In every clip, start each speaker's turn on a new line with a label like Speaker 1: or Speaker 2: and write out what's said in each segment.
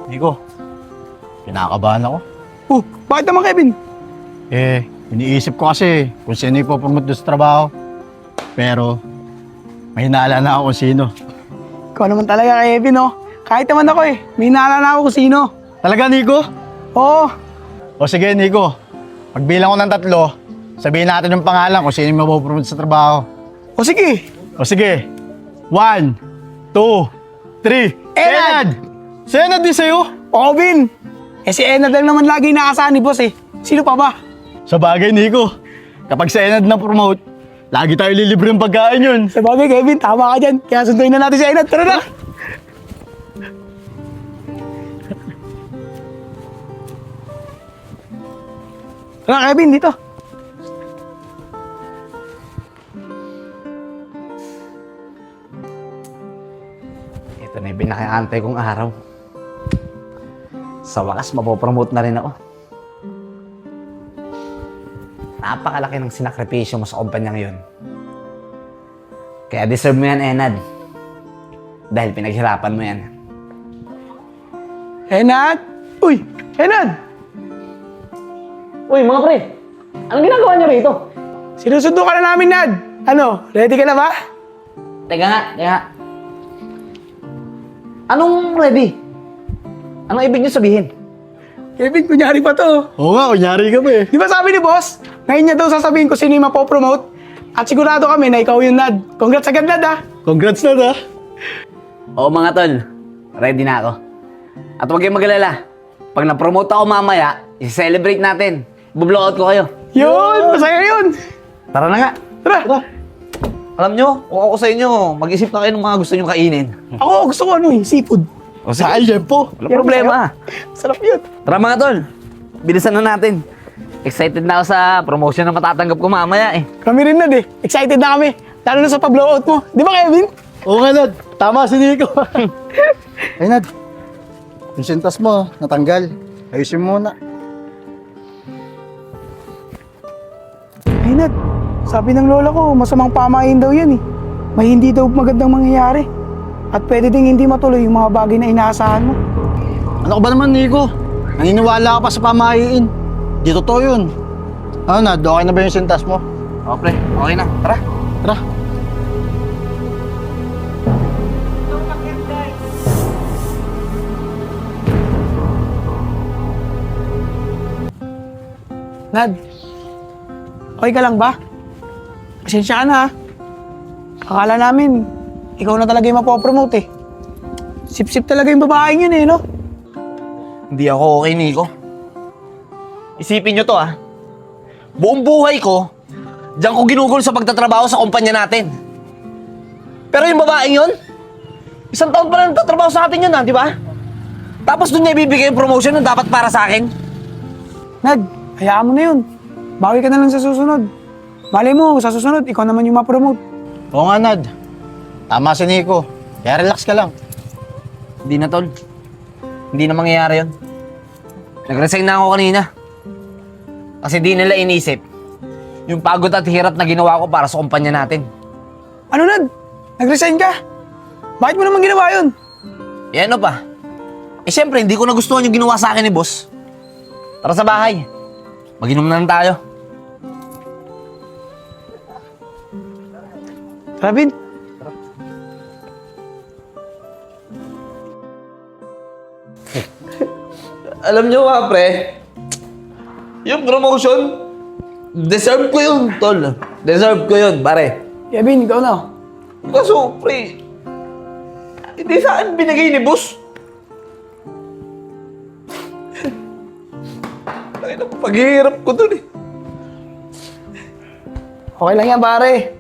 Speaker 1: Nico, kinakabahan ako.
Speaker 2: Oh, bakit naman, Kevin?
Speaker 1: Iniisip ko kasi kung sino ipopromote doon sa trabaho. Pero, may hinala na ako kung sino.
Speaker 2: Ikaw naman talaga, Kevin, oh. Kahit naman ako may naalala ako kung sino.
Speaker 1: Talaga, Nico?
Speaker 2: Oo.
Speaker 1: O sige, Nico. Pagbilang ko ng 3, sabihin natin yung pangalan kung sino yung mapopromote sa trabaho.
Speaker 2: O sige.
Speaker 1: O sige. 1, 2, 3.
Speaker 2: Enad!
Speaker 1: Si Enad din sa'yo?
Speaker 2: Oo, Vin. Si Enad lang naman lagi inaasahan ni boss Sino pa ba?
Speaker 1: Sa bagay, Nico. Kapag si Enad na promote, lagi tayo lilibre ng pagkain yun.
Speaker 2: Sa bagay, Kevin, tama ka dyan. Kaya sunduin na natin si Enad. Tara na! Tara, Kevin, dito.
Speaker 3: Ito na yung pinakaantay kong araw. Sa wakas, mapopromote na rin ako. Napakalaki ng sinakripisyo mo sa kumpanyang yun. Kaya deserve mo yan, Enad. Dahil pinaghirapan mo yan.
Speaker 2: Enad! Uy! Enad!
Speaker 3: Uy, mga pre! Anong ginagawa niyo rito?
Speaker 2: Sinusundo ka na namin, Nad. Ano, ready ka na ba?
Speaker 3: Teka nga. Anong ready? Anong ibig niyo sabihin?
Speaker 2: Kevin, kunyari pa to.
Speaker 1: Oo nga, kunyari ka ba eh.
Speaker 2: Di ba sabi ni boss, ngayon niya daw sasabihin ko sino yung mapopromote? At sigurado kami na ikaw yung Nad. Congrats agad, Nad, ha?
Speaker 1: Congrats na.
Speaker 3: Oo mga tol, ready na ako. At huwag kayong mag-alala. Pag na-promote ako mamaya, i-celebrate natin. I-blowout ko kayo.
Speaker 2: Yun! Masaya yun!
Speaker 3: Tara na nga.
Speaker 2: Tara!
Speaker 3: Alam nyo, kung ako sa inyo, mag-isip na kayo ng mga gusto nyo kainin.
Speaker 2: Ako, gusto ko seafood.
Speaker 3: O
Speaker 1: Sa po.
Speaker 3: Wala problema.
Speaker 2: Sarap yun.
Speaker 3: Tara mga tol, bilisan na natin. Excited na ako sa promotion na matatanggap ko mamaya eh.
Speaker 2: Kami rin, Nad, Excited na kami. Lalo na sa pa-blowout mo. Di ba, Kevin?
Speaker 1: Oo nga, Nad. Tama si Nico. Ay, Nad. Yung sintas mo, natanggal. Ayusin mo muna.
Speaker 2: Ay, Nad. Sabi ng lola ko, masamang pamain daw yan May hindi daw magandang mangyayari. At pwede ding hindi matuloy yung mga bagay na inaasahan mo.
Speaker 1: Ano ka ba naman, Nico? Naniniwala ka pa sa pamahiin. Di totoo yun. Ano, Nad? Okay na ba yung sintas mo?
Speaker 3: O pre, okay na. Tara.
Speaker 1: Tara.
Speaker 2: Nad, okay ka lang ba? Pasensya ka na, ha? Akala namin, ikaw na talaga yung mapopromote Sip-sip talaga yung babaeng yun no?
Speaker 3: Hindi ako okay, Nico. Isipin nyo to Buong buhay ko, diyan ko ginugol sa pagtatrabaho sa kumpanya natin. Pero yung babaeng yun, 1 taon pa lang nagtatrabaho sa atin yun di ba? Tapos doon niya ibibigay yung promotion na dapat para sa akin.
Speaker 2: Nad, hayaan mo na yun. Bawi ka na lang sa susunod. Malay mo, sa susunod, ikaw naman yung mapromote.
Speaker 1: Oo nga, Nad. Tama si Nico. Kaya relax ka lang.
Speaker 3: Hindi na, tol. Hindi na mangyayari yun. Nag-resign na ako kanina. Kasi di nila inisip yung pagod at hirap na ginawa ko para sa kumpanya natin.
Speaker 2: Ano, Nad? Nag-resign ka? Bakit mo naman ginawa yun?
Speaker 3: Eh ano pa? Eh syempre, hindi ko nagustuhan yung ginawa sa akin ni boss. Tara sa bahay. Mag-inom na lang tayo.
Speaker 2: Tara, Vin.
Speaker 3: Alam nyo pre, yung promotion, deserve ko yun, tol. Deserve ko yun, pare.
Speaker 2: Kevin, ikaw na.
Speaker 3: Kaso, pre, hindi sa akin binigay ni boss. Laki ng paghihirap ko dun
Speaker 2: Okay lang yan, pare.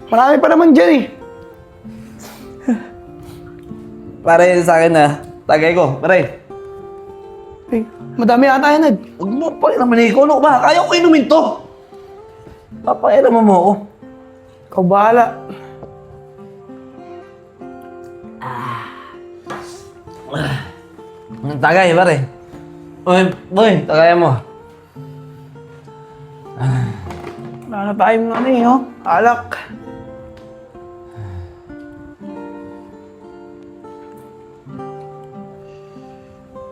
Speaker 2: Marami pa naman dyan
Speaker 3: Pare, sa akin tagay ko, pare.
Speaker 2: Madami ata yan, Nad.
Speaker 3: Huwag mo pakialaman ko, ano ba? Kaya ko inumin to. Papakialaman mo ako.
Speaker 2: Ikaw bahala.
Speaker 3: Tagay, pare. Uy, boy, tagay mo.
Speaker 2: Wala na tayong alak.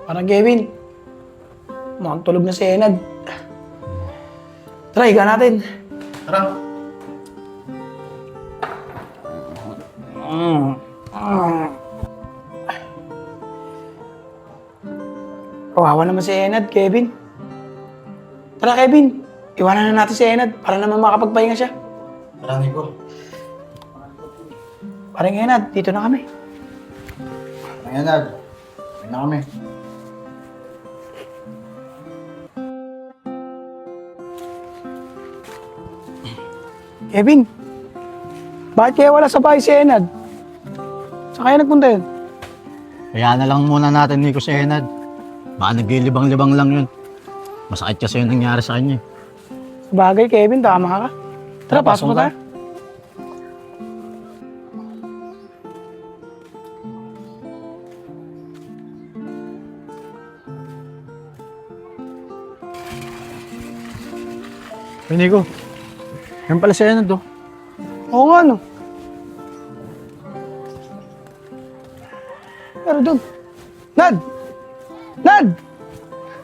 Speaker 2: Parang Kevin. Mukhang tulog na si Enad. Tara, higa natin.
Speaker 1: Tara.
Speaker 2: Kawawa naman si Enad, Kevin. Tara, Kevin. Iwanan na natin si Enad para naman makapagpahinga siya.
Speaker 1: Tara, Nico.
Speaker 2: Parang Enad, dito na kami.
Speaker 1: Ayan, Nad. Ayan na kami.
Speaker 2: Kevin, bakit kaya wala sa bahay si Enad? Saan kaya nagpunta yun?
Speaker 1: Kaya na lang muna natin, Nico, si Enad. Baka naglilibang-libang lang yun. Masakit kasi yung nangyari sa kanya.
Speaker 2: Bagay, Kevin, tama ka. Tara, pasok na tayo.
Speaker 1: Hey, Nico. Yan pala si Enad, oh.
Speaker 2: Oo nga, no. Pero doon. Nad! Nad!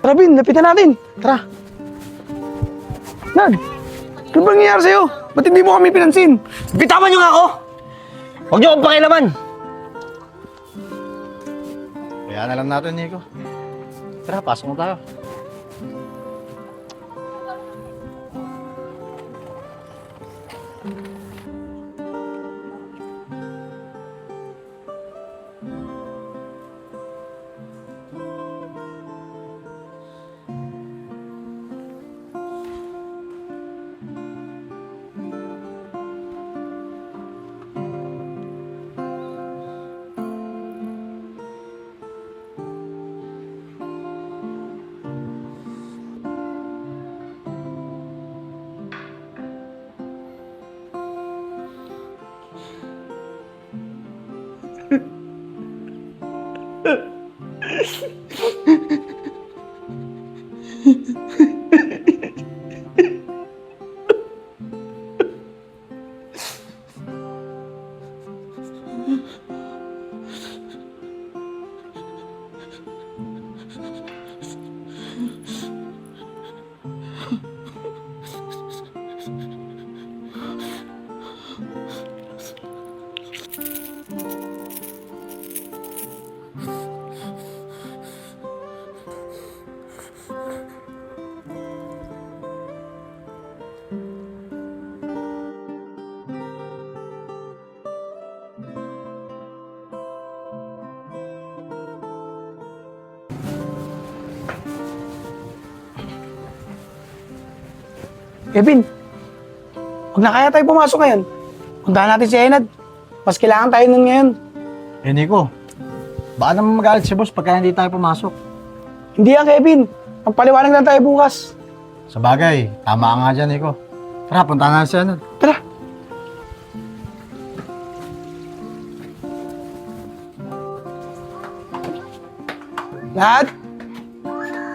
Speaker 2: Tara, Bin, lapitan natin. Tara. Nad! Ano ba nangyayari sa'yo? Ba't hindi mo kami pinansin?
Speaker 3: Bitawan niyo nga ako! Huwag niyo akong pakialaman!
Speaker 1: Kaya na lang natin, Nico. Tara, pasok mo tayo.
Speaker 2: Kevin, huwag na kaya tayo pumasok ngayon. Puntahan natin si Enad. Mas kailangan tayo nun ngayon.
Speaker 1: Eh, Nico. Baka naman magalit si boss pagka hindi tayo pumasok.
Speaker 2: Hindi yan, Kevin. Ang paliwanag lang tayo bukas.
Speaker 1: Sa bagay, tama ka nga dyan, Nico. Tara, punta na si Enad.
Speaker 2: Tara. Nad!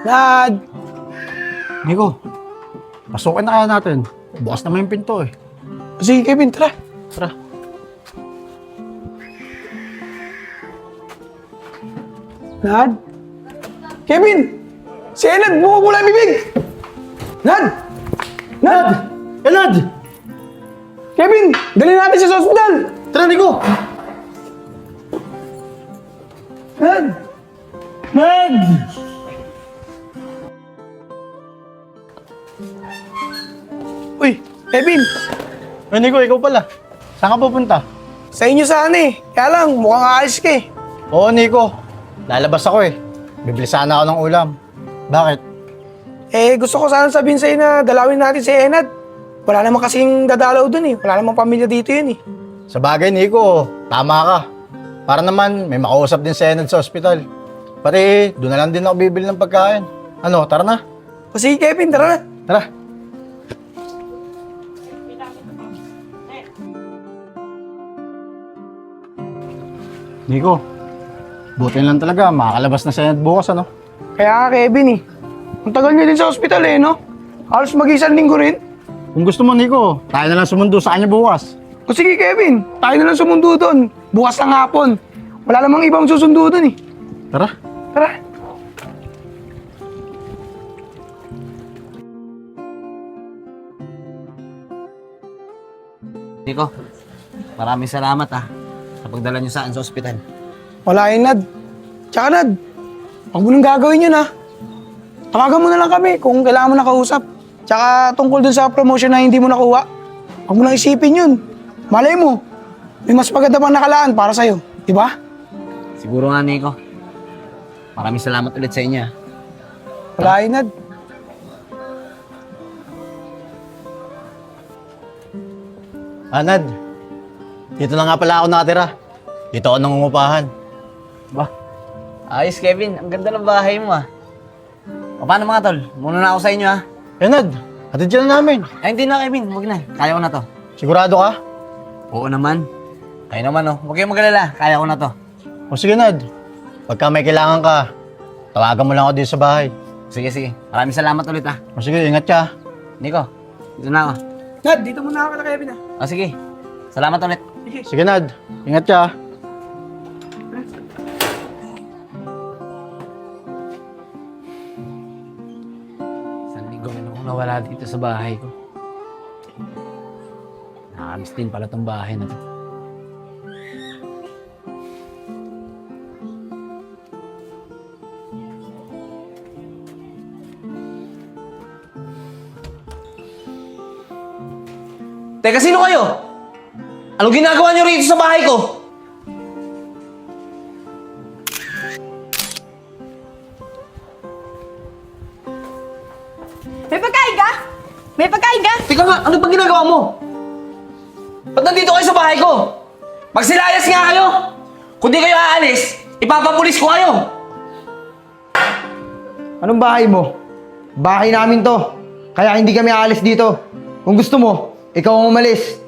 Speaker 2: Nad!
Speaker 1: Nico, pasukin na kaya natin. Bukas naman yung pinto, eh.
Speaker 2: Sige, Kevin, tara.
Speaker 1: Tara.
Speaker 2: Nad? Kevin! Si Enad, bumubula ang bibig! Nad! Nad!
Speaker 1: Enad!
Speaker 2: Kevin! Dali natin siya sa ospital!
Speaker 1: Tara, Nico!
Speaker 2: Nad!
Speaker 1: Ned!
Speaker 2: Uy, Kevin!
Speaker 1: Eh, Nico, ikaw pala. Saan ka pupunta?
Speaker 2: Sa inyo sana eh. Kaya lang, mukhang aalis ka eh.
Speaker 1: Oo, Nico. Lalabas ako, eh. Bibili sana ako ng ulam. Bakit?
Speaker 2: Eh, gusto ko sana sabihin sa'yo na dalawin natin si Enad. Wala naman kasing dadalaw dun eh. Wala namang pamilya dito yun eh.
Speaker 1: Sa bagay, Nico, tama ka. Para naman, may makausap din si Enad sa ospital. Pati, doon na lang din ako bibili ng pagkain. Ano, tara na.
Speaker 2: O sige, Kevin, tara na.
Speaker 1: Tara. Nico, buti lang talaga, makakalabas na si Enad bukas, ano?
Speaker 2: Kaya nga, Kevin eh. Ang tagal niya din sa ospital eh, no? Halos mag-isang linggo rin.
Speaker 1: Kung gusto mo, Nico, tayo na lang sumundo sa kanya bukas.
Speaker 2: O sige, Kevin, tayo na lang sumundo doon. Bukas ng hapon. Wala namang ibang susundo doon eh.
Speaker 1: Tara.
Speaker 2: Tara.
Speaker 3: Nico, maraming salamat sa pagdala niyo sa akin sa ospital.
Speaker 2: Wala yun, Nad. Tsaka, Nad, huwag mo nang gagawin yun, ha. Tawagan mo na lang kami kung kailangan mo na kausap. Tsaka tungkol dun sa promotion na hindi mo nakuha, huwag mo nang isipin yun. Malay mo, may mas maganda pang nakalaan para sa'yo. Di ba?
Speaker 3: Siguro nga, Nico. Maraming salamat ulit sa inyo.
Speaker 2: Wala yun, Nad.
Speaker 1: Nad, dito na nga pala ako nakatira. Dito ako nangungupahan.
Speaker 3: Ba? Ayos, Kevin. Ang ganda ng bahay mo O paano mga tol? Muna na ako sa inyo
Speaker 1: Nad, hatid ka na namin.
Speaker 3: Ay, hindi na, Kevin. Huwag na. Kaya ko na to.
Speaker 1: Sigurado ka?
Speaker 3: Oo naman. Kaya naman Huwag kayong mag-alala. Kaya ko na to.
Speaker 1: O sige, Nad. Pagka may kailangan ka, tawagan mo lang ako dito sa bahay.
Speaker 3: Sige, sige. Maraming salamat ulit
Speaker 1: O sige, ingat ka.
Speaker 3: Nico, dito na ako.
Speaker 2: Nad, dito muna ako kala Kevin, ha.
Speaker 3: O sige. Salamat ulit.
Speaker 1: Sige, Nad. Ingat ka.
Speaker 3: Isang linggo na akong nawala dito sa bahay ko. Nakakamiss din pala tong bahay na to. Teka, sino kayo? Anong ginagawa niyo rito sa bahay ko?
Speaker 4: May pagkain ka? May pagkain ka?
Speaker 3: Teka nga, ano ba ginagawa mo? Ba't nandito kayo sa bahay ko? Magsilayas nga kayo! Kung di kayo aalis, ipapapulis ko kayo!
Speaker 5: Anong bahay mo? Bahay namin to. Kaya hindi kami aalis dito. Kung gusto mo, ikaw ang umalis.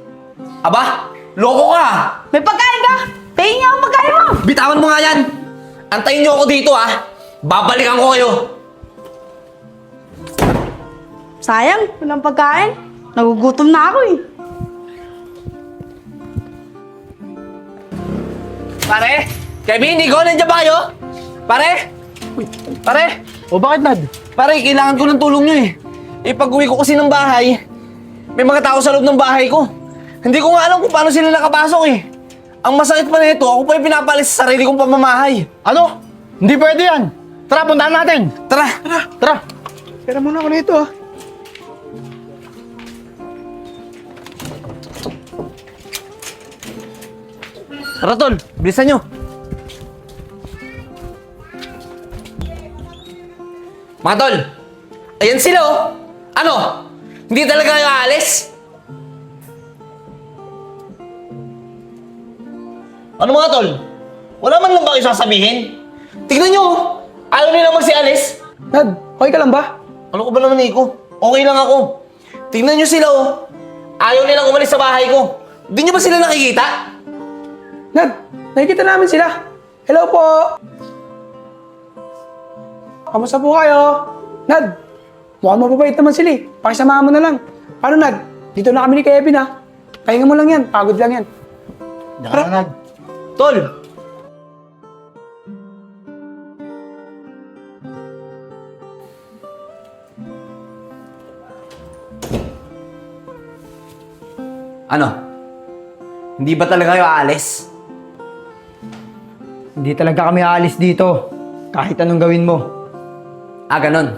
Speaker 3: Aba, loko ka!
Speaker 4: May pagkain ka? Tingin niya ang pagkain mo!
Speaker 3: Bitawan mo nga yan! Antayin niyo ako dito Babalikan ko kayo!
Speaker 4: Sayang, walang pagkain. Nagugutom na ako eh.
Speaker 3: Pare! Kevin, Nico, nandiyan ba kayo? Pare! Pare!
Speaker 1: O bakit, Nad?
Speaker 3: Pare, kailangan ko ng tulong niyo pag uwi ko kasi ng bahay, may mga tao sa loob ng bahay ko. Hindi ko nga alam kung paano sila nakapasok Ang masakit pa nito, ako pa yung pinapalis sa sarili kong pamamahay.
Speaker 1: Ano? Hindi pwede yan. Tara, puntahan natin.
Speaker 3: Tara!
Speaker 1: Tara.
Speaker 2: Pera muna ako nito, ha.
Speaker 3: Tara, tol! Bilisan nyo! Mga tol! Ayan sila Ano? Hindi talaga kayo aalis? Ano mga tol? Wala man lang ba kayo sasabihin? Tignan nyo! Ayaw nila magsialis?
Speaker 2: Nad, okay ka lang ba?
Speaker 3: Ano ko ba naman, Nico? Okay lang ako. Tignan nyo sila Ayaw nilang umalis sa bahay ko. Di nyo ba sila nakikita?
Speaker 2: Nad, nakikita namin sila. Hello po! Kamusta po kayo? Nad, mukhang mababait naman sila Pakisamahan mo na lang. Paano, Nad? Dito na kami ni Kevin, ha? Pahinga mo lang yan. Pagod lang yan.
Speaker 1: Diyan ka na, Nad.
Speaker 3: Tol! Ano? Hindi ba talaga kayo aalis?
Speaker 5: Hindi talaga kami aalis dito. Kahit anong gawin mo.
Speaker 3: Ganon.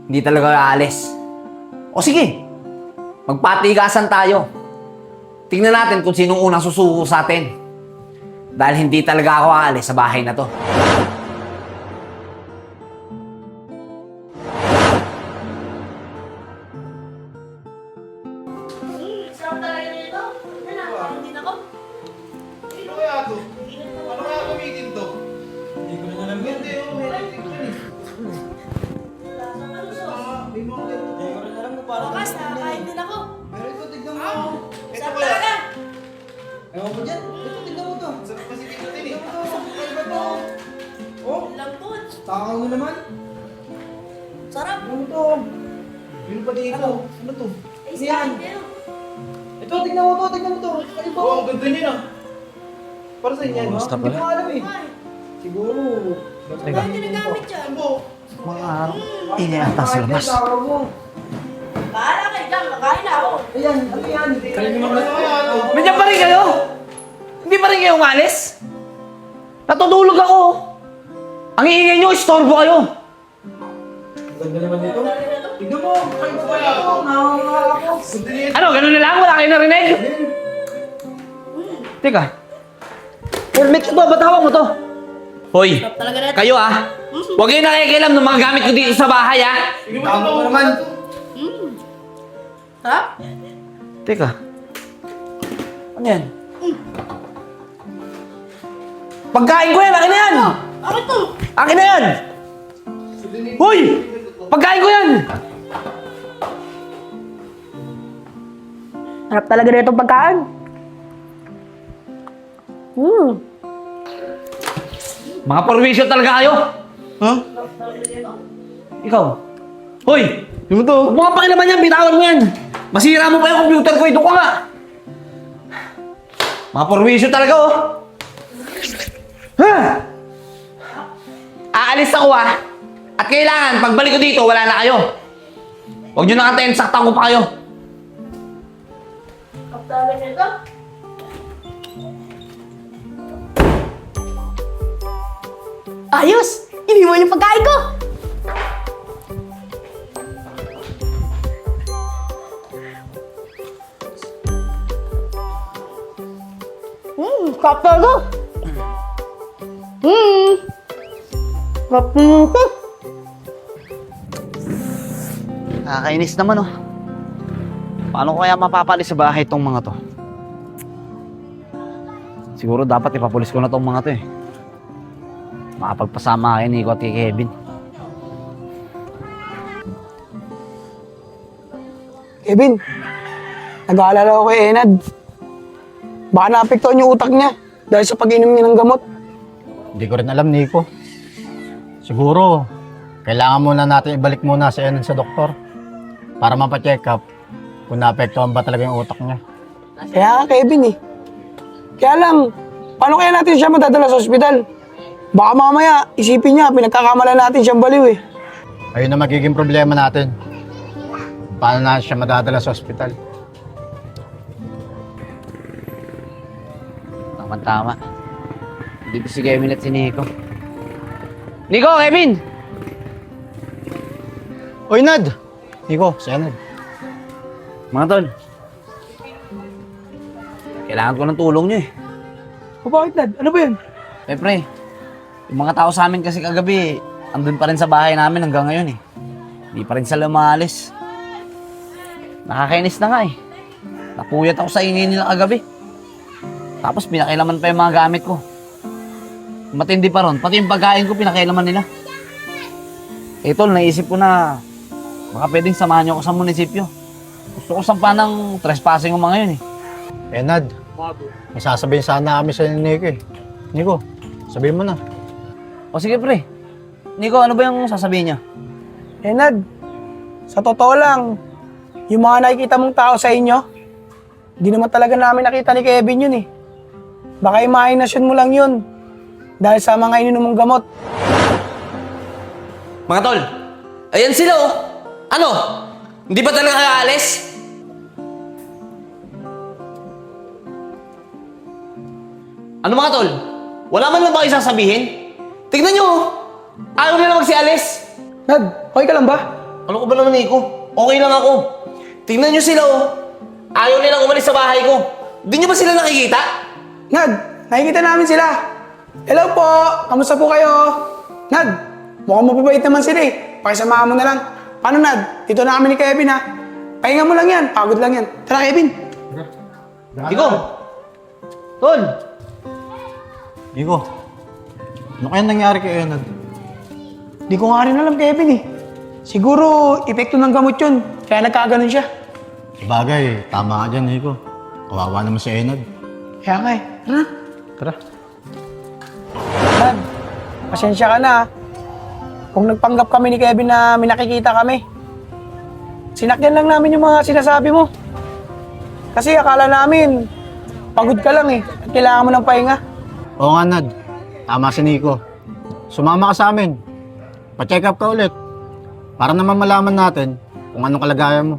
Speaker 3: Hindi talaga kayo aalis. O sige, magpatigasan tayo. Tingnan natin kung sinong unang susuko sa atin. Dahil hindi talaga ako aalis sa bahay na to.
Speaker 4: Sarap talaga nito. Ano din ako?
Speaker 6: Ano kaya to? Ano kaya gamitin to? Hindi ko na alam yan. Hindi, may mga ganito. Hindi ko rin alam kung paano.
Speaker 4: Bukas, nakakain din ako.
Speaker 6: Pero ito, tignan mo. Ito
Speaker 4: Sarap
Speaker 6: kaya.
Speaker 4: talaga.
Speaker 6: Ewan ko dyan. Ito, tignan mo to. Sarap kasi dito din eh. Ano ba to? Oh,
Speaker 4: Lambot.
Speaker 6: takaw mo naman.
Speaker 4: Sarap.
Speaker 6: Ano to? Yun pa dito. Ano to?
Speaker 4: Ay,
Speaker 6: Ano yan?
Speaker 4: kayo.
Speaker 6: Ito, tignan mo to. Tignan mo to. Ano ba? Oh, ang ganda niya na. Para sa inyo, no? Hindi ko alam eh.
Speaker 4: Ay,
Speaker 6: Siguro.
Speaker 4: Bakit ginagamit yan?
Speaker 6: Ano?
Speaker 3: Mga iniyata sa labas.
Speaker 6: Takaw mo.
Speaker 4: Bahala kayo.
Speaker 3: Nandiyan pa rin kayo? Hindi pa rin kayo umalis? Natutulog ako. Ang iingay nyo, istorbo kayo. Ano, ganun na lang? Wala kayo narinig? Teka. Helmet ko to, ba't hawak mo to? Hoy, kayo huwag kayo nakikialam ng mga gamit ko dito sa bahay
Speaker 5: Tama mo naman.
Speaker 3: Teka. Ano yan? Pagkain ko yan! Akin na yan! Akin na yan! Hoy! Pagkain ko yan!
Speaker 4: Harap talaga na itong pagkain.
Speaker 3: Mga perwisyo talaga kayo!
Speaker 6: Huh?
Speaker 3: Ikaw? Hoy!
Speaker 6: Yung to?
Speaker 3: Huwag mo nga pakilaman yan! Bitawan mo yan! Masira mo pa yung computer ko! Ito ka nga! Mga perwisyo talaga Ha? Aalis ako At kailangan, pagbalik ko dito, wala na kayo. Huwag nyo nakatain, saktan ko pa kayo.
Speaker 4: Ayos! Iniwan yung pagkain ko! Sarap talaga! Sarap nito!
Speaker 3: Nakakainis naman Paano ko kaya mapapalis sa bahay itong mga to? Siguro dapat ipapulis ko na itong mga to Makapagpasama kayo ni Nico at kay Kevin.
Speaker 2: Kevin, nag-aalala ako kay Enad. Baka naapektuhan yung utak niya dahil sa pag-inom niya ng gamot.
Speaker 1: Hindi ko rin alam, Nico. Siguro, kailangan muna natin ibalik muna si Enad sa doktor para mapacheck up kung naapektuhan ba talaga yung utak niya.
Speaker 2: Kaya nga, Kevin Kaya lang, paano kaya natin siya madadala sa ospital? Baka mamaya, isipin niya, pinagkakamalan natin siyang baliw
Speaker 1: Ayun na magiging problema natin. Paano natin siya madadala sa ospital?
Speaker 3: Tama-tama. Dito si Kevin at si Nico. Nico, Kevin!
Speaker 1: Oy, Nad! Nico, si Enad.
Speaker 3: Mga tol. Kailangan ko ng tulong nyo
Speaker 2: O bakit, Nad? Ano ba yun?
Speaker 3: Pre, yung mga tao sa amin kasi kagabi, andun pa rin sa bahay namin hanggang ngayon Hindi pa rin sila umalis. Nakakainis na nga Napuyat ako sa ingay nila kagabi. Tapos pinakailaman pa yung mga gamit ko. Matindi pa ron, pati yung pagkain ko pinakailaman nila. Tol, naisip ko na baka pwedeng samahan nyo ako sa munisipyo. Gusto ko sampa ng trespassing ng mga yun
Speaker 1: Enad, may sasabihin sana kami sa Nico Nico, sabihin mo na.
Speaker 3: O sige pre. Nico, ano ba yung sasabihin niya?
Speaker 2: Enad, sa totoo lang, yung mga nakikita mong tao sa inyo, di naman talaga namin nakita ni Kevin yun Baka imahinasyon mo lang yun dahil sa mga ininom mong gamot.
Speaker 3: Mga tol, ayan sila Ano? Hindi ba talaga kayo alis? Ano mga tol? Wala man lang ba kayo sasabihin? Tignan nyo Ayaw nila magsialis.
Speaker 2: Nad, okay ka lang ba?
Speaker 3: Ano ko ba naman, Nico? Okay lang ako. Tingnan nyo sila Ayaw nilang umalis sa bahay ko. Di nyo ba sila nakikita?
Speaker 2: Nad, nakikita namin sila. Hello po, kamusta po kayo? Nad, mukhang mapabait naman sila Pakisamahan mo na lang. Paano, Nad? Dito na kami ni Kevin Pahinga mo lang yan, pagod lang yan. Tara, Kevin.
Speaker 3: Nico! Tol!
Speaker 1: Nico, ano kaya nangyari kay Enad?
Speaker 2: Di ko nga rin alam, Kevin Siguro, epekto ng gamot yun. Kaya nagkaganon siya.
Speaker 1: Sabagay, tama ka dyan, Nico. Kawawa naman si Enad.
Speaker 2: Kaya nga Tara.
Speaker 1: Tara.
Speaker 2: Nad, pasensya ka na Kung nagpanggap kami ni Kevin na may nakikita kami. Sinakyan lang namin yung mga sinasabi mo. Kasi akala namin, pagod ka lang at kailangan mo ng pahinga.
Speaker 1: Oo nga, Nad. Tama si Nico. Sumama ka sa amin. Pa-check up ka ulit. Para naman malaman natin kung anong kalagayan mo.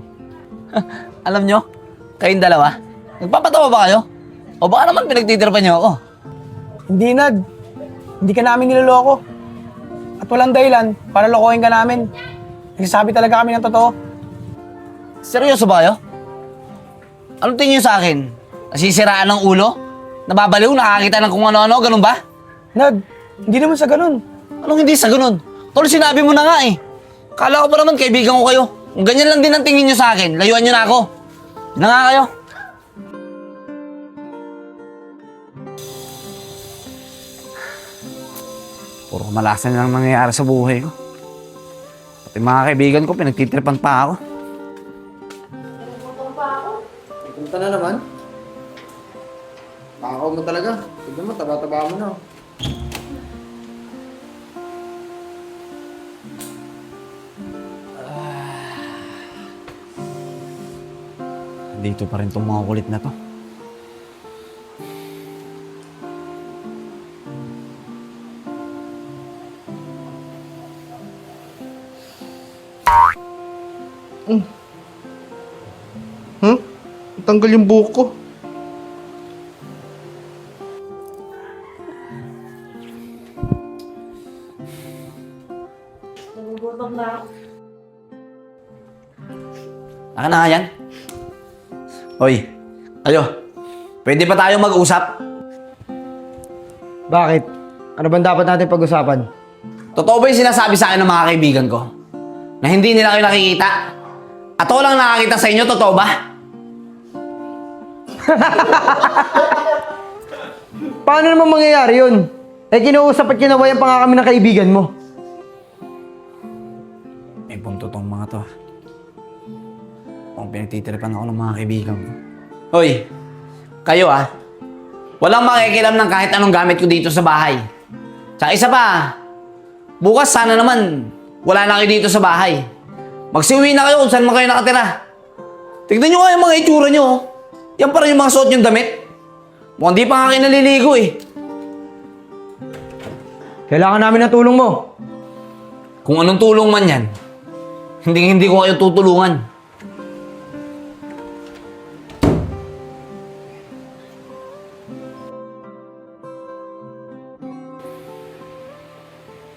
Speaker 3: Alam nyo, kayong dalawa, nagpapatawa ba kayo? O baka naman pinagtitirpan nyo ako?
Speaker 2: Hindi, Nad. Hindi ka namin niloloko. At walang dahilan para lokohin ka namin. Nagsasabi talaga kami ng totoo.
Speaker 3: Seryoso ba kayo? Anong tingin nyo sa akin? Nasisiraan ng ulo? Nababaliw, nakakita ng kung ano-ano, ganun ba?
Speaker 2: Nad, hindi naman sa ganun.
Speaker 3: Anong hindi sa ganun? Tol, sinabi mo na nga eh. Kala ko pa naman kaibigan ko kayo. Kung ganyan lang din ang tingin nyo sa akin, layuan nyo na ako. Yun na nga kayo. Puro kamalasan lang nangyayari sa buhay ko. Pati mga kaibigan ko, pinagtitripan pa ako.
Speaker 5: Punta na naman. Pakaw mo talaga. Tignan mo, taba-taba mo na.
Speaker 3: Dito pa rin tong mga kulit na to.
Speaker 5: Tanggal yung buhok ko.
Speaker 3: Aka na nga yan. Hoy, kayo. Pwede pa tayo mag-usap?
Speaker 5: Bakit? Ano bang dapat natin pag-usapan?
Speaker 3: Totoo ba yung sinasabi sa akin ng mga kaibigan ko? Na hindi nila kayo nakikita? At ako lang nakakita sa inyo, totoo ba?
Speaker 5: Paano naman mangyayari yun? Eh, kinuusap at kinawayan pa nga kami ng kaibigan mo.
Speaker 3: May punto tong mga to. Kung pinagtitiripan ako ng mga kaibigan ko. Hoy, kayo walang makikialam ng kahit anong gamit ko dito sa bahay. Tsaka isa pa, bukas sana naman wala na kayo dito sa bahay. Magsiuwi na kayo kung saan man kayo nakatira. Tignan nyo nga yung mga itsura nyo. Yan pa rin yung mga suot nyong damit. Mukhang di pa nga kayo naliligo eh.
Speaker 5: Kailangan namin ng tulong mo.
Speaker 3: Kung anong tulong man yan, hindi ko kayo tutulungan.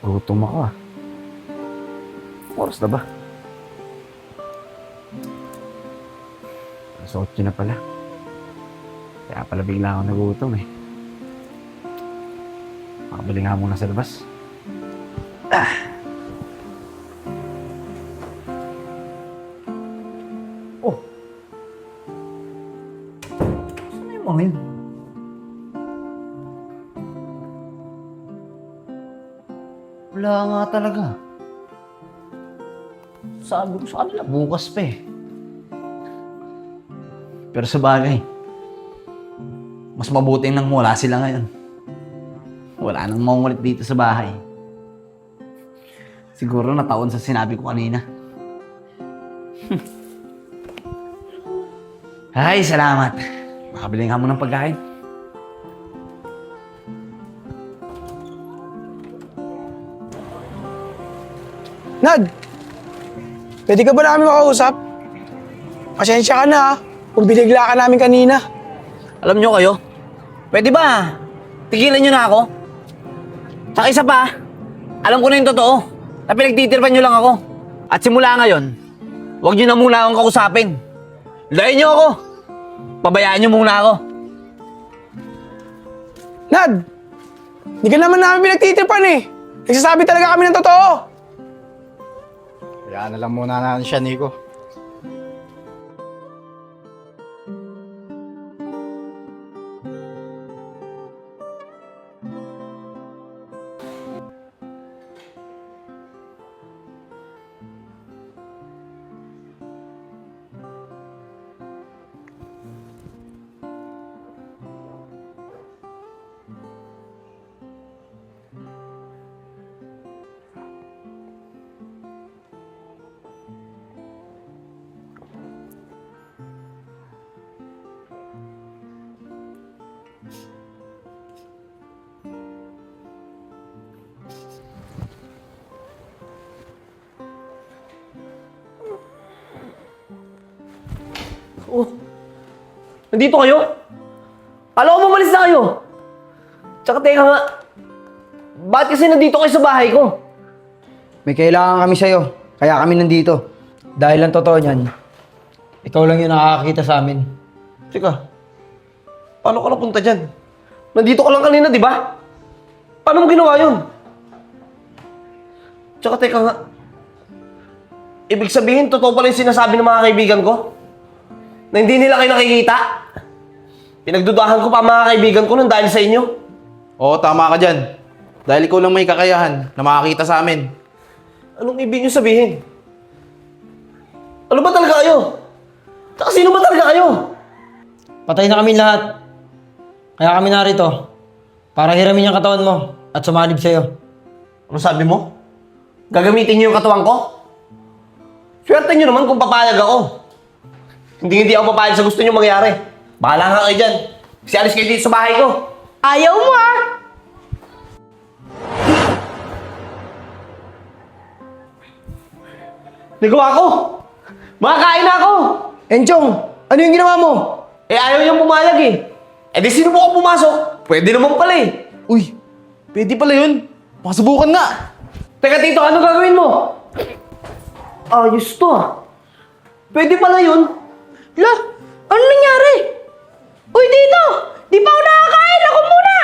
Speaker 3: Gutom ako Oras na ba? Alas 8 na pala. Kaya pala bigla ako nagutom eh. Makabili nga muna sa labas. Oh! Saan na yung mga yun? Wala nga talaga. Sabi ko sa kanila, bukas pa eh. Pero sa bagay, mas mabuting nang wala sila ngayon. Wala nang mangulit dito sa bahay. Siguro nataon sa sinabi ko kanina. Ay, salamat. Makabili nga mo ng pagkain.
Speaker 2: Nad, pwede ka ba namin makausap? Pasensya ka na kung binigla ka namin kanina.
Speaker 3: Alam nyo kayo, pwede ba? Tigilan nyo na ako. Tsaka isa pa, alam ko na yung totoo. Na pinagtitirpan nyo lang ako. At simula ngayon, huwag nyo na muna akong kausapin. Layan nyo ako. Pabayaan nyo muna ako.
Speaker 2: Nad, hindi ka naman namin pinagtitripan eh. Nagsasabi talaga kami ng totoo.
Speaker 1: Kaya na lang muna natin siya, Nico.
Speaker 3: Oh. Nandito kayo? Kala ko mamalis na kayo. Tsaka teka nga. Bakit kasi nandito kayo sa bahay ko?
Speaker 5: May kailangan kami sa'yo, kaya kami nandito. Dahil ang totoo niyan, ikaw lang yung nakakakita sa amin.
Speaker 3: Teka. Paano ka napunta dyan? Nandito ka lang kanina, di ba? Paano mo ginawa yun? Tsaka teka nga. Ibig sabihin, totoo pala yung sinasabi ng mga kaibigan ko? Na hindi nila kayo nakikita? Pinagdudahan ko pa ang mga kaibigan ko nung dahil sa inyo.
Speaker 6: Oo, tama ka dyan. Dahil ikaw lang may kakayahan na makakita sa amin.
Speaker 3: Anong ibig nyo sabihin? Ano ba talaga kayo? Tsaka sino ba talaga kayo?
Speaker 5: Patay na kami lahat. Kaya kami narito. Para hiramin yung katawan mo at sumalib sa'yo.
Speaker 3: Ano sabi mo? Gagamitin niyo yung katawan ko? Swerte niyo naman kung papayag ako. Hindi ako papayag sa gusto niyo mangyari. Bahala nga kayo dyan. Kasi alis kayo dito sa bahay ko.
Speaker 4: Ayaw mo ah!
Speaker 3: Nagawa ko! Makakain na ako!
Speaker 5: Enchong, ano yung ginawa mo?
Speaker 3: Eh ayaw niyang pumayag eh. Eh di sino mo ako pumasok? Pwede naman pala eh.
Speaker 6: Uy, pwede pala yun. Makasubukan nga.
Speaker 3: Teka Tito, ano gagawin mo? Ayos to ah. Pwede pala yun.
Speaker 4: La, ano nangyari? Uy, dito! Di pa ako nakakain! Ako muna!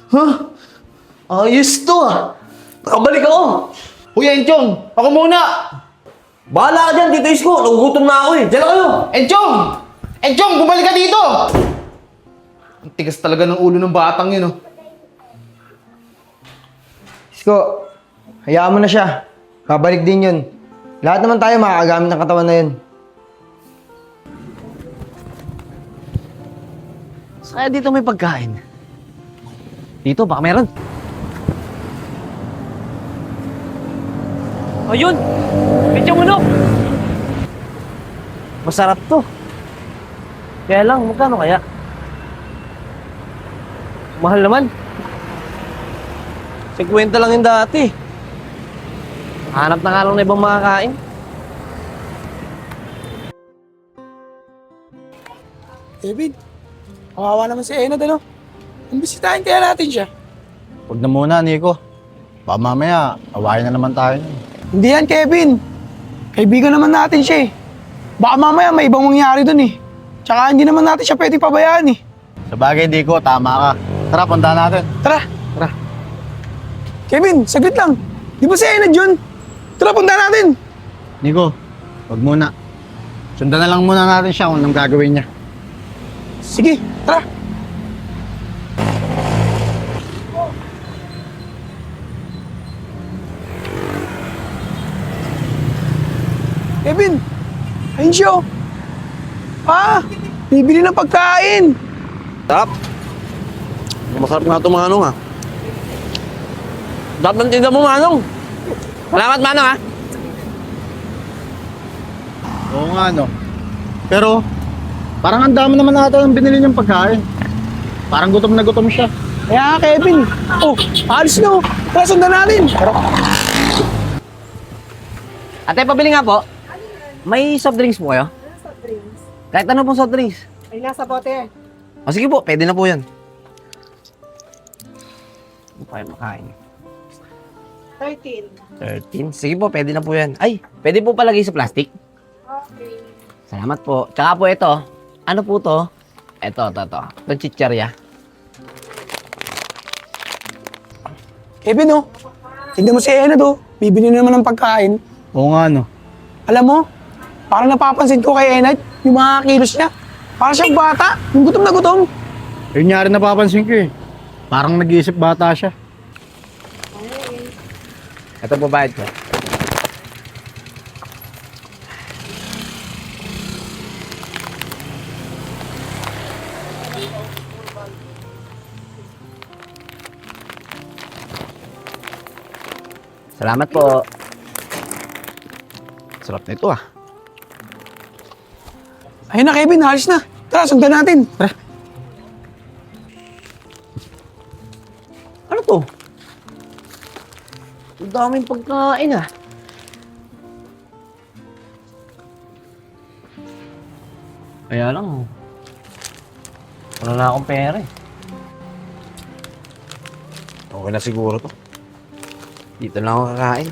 Speaker 3: Huh? Ayos to ah. Nakabalik ako.
Speaker 6: Uy, Enchong, ako muna.
Speaker 3: Bahala ka dyan, Tito Isko. Nagugutom na ako eh. Diyan na kayo.
Speaker 6: Enchong! Enchong, bumalik ka dito! Ang tigas talaga ng ulo ng batang yun, oh.
Speaker 5: Isko, hayaan mo na siya. Babalik din yun. Lahat naman tayo makakagamit ng katawan na yun.
Speaker 3: Kaya dito may pagkain. Dito, baka meron. Ayun! Medyo manok! Masarap to. Kaya lang, magkano kaya? Mahal naman. 50 lang yung dati. Hanap na nga lang na ibang makakain.
Speaker 2: Kevin, kawawa naman si Enad, ano? Imbisitahin kaya natin siya.
Speaker 1: Huwag na muna, Nico. Baka mamaya, awayin na naman tayo.
Speaker 2: Hindi yan, Kevin. Kaibigan naman natin siya eh. Baka mamaya may ibang mangyari dun eh. Tsaka hindi naman natin siya pwede pabayaan eh.
Speaker 1: Sa bagay, Nico, tama ka. Tara, punta natin.
Speaker 2: Tara. Tara. Kevin, saglit lang. Di ba si Enad yun? Tara, punta natin.
Speaker 1: Nico, huwag muna. Sundan na lang muna natin siya kung anong gagawin niya.
Speaker 2: Sige, tara. Kevin, ayun siya oh. Bibili ng pagkain.
Speaker 3: Sarap. Masarap nga ito Manong ha. Sarap ng tinda mo Manong. Salamat Manong ha.
Speaker 1: Oo nga, no. Pero, parang ang dami naman ata ng binili niyang pagkain. Parang gutom na gutom siya.
Speaker 2: Kaya nga, Kevin. Oh, alis na oh. Tara, sundan natin.
Speaker 3: Ate, pabili nga po. May soft drinks po kayo?
Speaker 7: Soft drinks.
Speaker 3: Kahit ano pong soft drinks.
Speaker 7: Ay, nasa bote.
Speaker 3: O sige po, pwede na po yan. Ano pa yung makain?
Speaker 7: 13.
Speaker 3: 13? Sige po, pwede na po yan. Ay, pwede po palagay sa plastic?
Speaker 7: Okay.
Speaker 3: Salamat po. Tsaka po ito. Ano po to? Ito. Itong chichirya.
Speaker 2: Kevin oh. Tignan mo si Enad oh. Bibili na naman ng pagkain.
Speaker 1: Oo nga, no.
Speaker 2: Alam mo, parang napapansin ko kay Enad, yung mga kilos niya. Parang siyang bata, yung gutom na gutom.
Speaker 1: Yun nga rin napapansin ko eh. Parang nag-iisip bata siya.
Speaker 3: Ito po bayad ko. Salamat po. Sarap na ito ah.
Speaker 2: Ayun na Kevin, halis na. Tara, sundan natin. Tara.
Speaker 3: Ano to? Ang daming pagkain ah. Kaya lang, wala na akong pera eh. Okay na siguro to. Dito na ako kakain.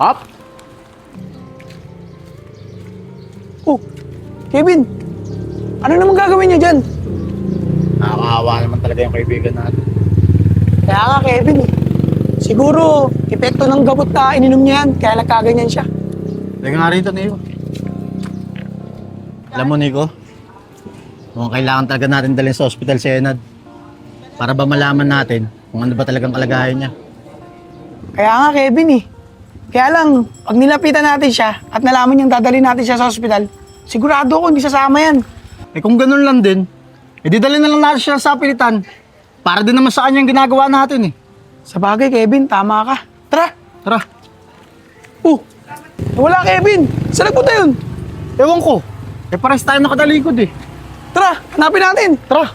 Speaker 3: Up!
Speaker 2: Oh, Kevin! Ano naman gagawin niyo dyan?
Speaker 1: Nakakaawa naman talaga yung kaibigan natin.
Speaker 2: Kaya nga, Kevin eh. Siguro, epekto ng gamot na ininom niya yan, kaya nagkaganyan siya.
Speaker 1: Teka nga rito, Nico. Alam mo, Nico, mukhang kailangan talaga natin dalhin sa ospital si Enad. Para ba malaman natin kung ano ba talagang kalagayan niya.
Speaker 2: Kaya nga, Kevin eh. Kaya lang, pag nilapitan natin siya at nalaman niyang dadalhin natin siya sa ospital, sigurado ako hindi sasama yan.
Speaker 1: Eh kung ganun lang din, edi dalhin na lang natin siya sa pilitan. Para din naman sa kanya yung ginagawa natin eh.
Speaker 2: Sa bagay, Kevin, tama ka. Tara!
Speaker 1: Tara.
Speaker 2: Oh! Wala, Kevin! Saan nagpunta yun?
Speaker 1: Ewan ko. Eh parehas tayo nakatalikod eh.
Speaker 2: Tara, hanapin natin!
Speaker 1: Tara.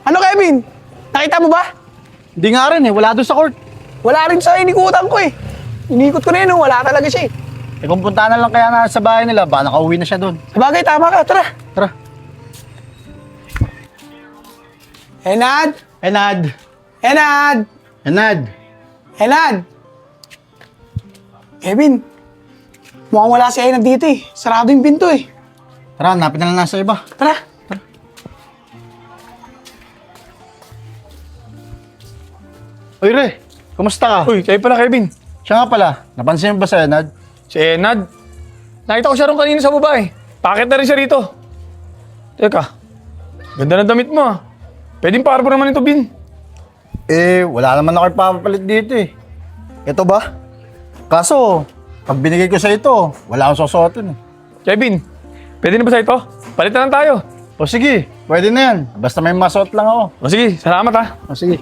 Speaker 2: Ano, Kevin? Nakita mo ba?
Speaker 1: Hindi nga rin eh, wala doon sa court.
Speaker 2: Wala rin sa inikutan ko eh. Inikot ko na yun, wala talaga siya eh.
Speaker 1: Eh kung punta na lang kaya na sa bahay nila, baka nakauwi na siya doon.
Speaker 2: Sa bagay, tama ka. Tara!
Speaker 1: Tara.
Speaker 2: Enad!
Speaker 1: Enad!
Speaker 2: Enad!
Speaker 1: Enad!
Speaker 2: Enad! Kevin, mukhang wala si Enad dito eh. Sarado yung pinto eh.
Speaker 1: Tara, hanapin na lang nasa iba.
Speaker 2: Tara!
Speaker 1: Uy, Re, kumusta ka?
Speaker 8: Uy, kayo pala, Kevin.
Speaker 1: Siya nga pala, napansin mo ba sa Enad?
Speaker 8: Si Enad. Nakita ko siya rin kanina sa baba eh. Pakit na rin siya rito. Teka, ganda na damit mo ah. Pwedeng parbo naman ito, Bin.
Speaker 1: Eh, wala naman ako ipapapalit dito eh. Ito ba? Kaso, pag binigay ko sa ito, wala akong susuotin eh.
Speaker 8: Kevin, pwede na ba sa ito? Palitan lang tayo.
Speaker 1: O sige, pwede na yan. Basta may masuot lang ako.
Speaker 8: O sige, salamat ah.
Speaker 1: O sige.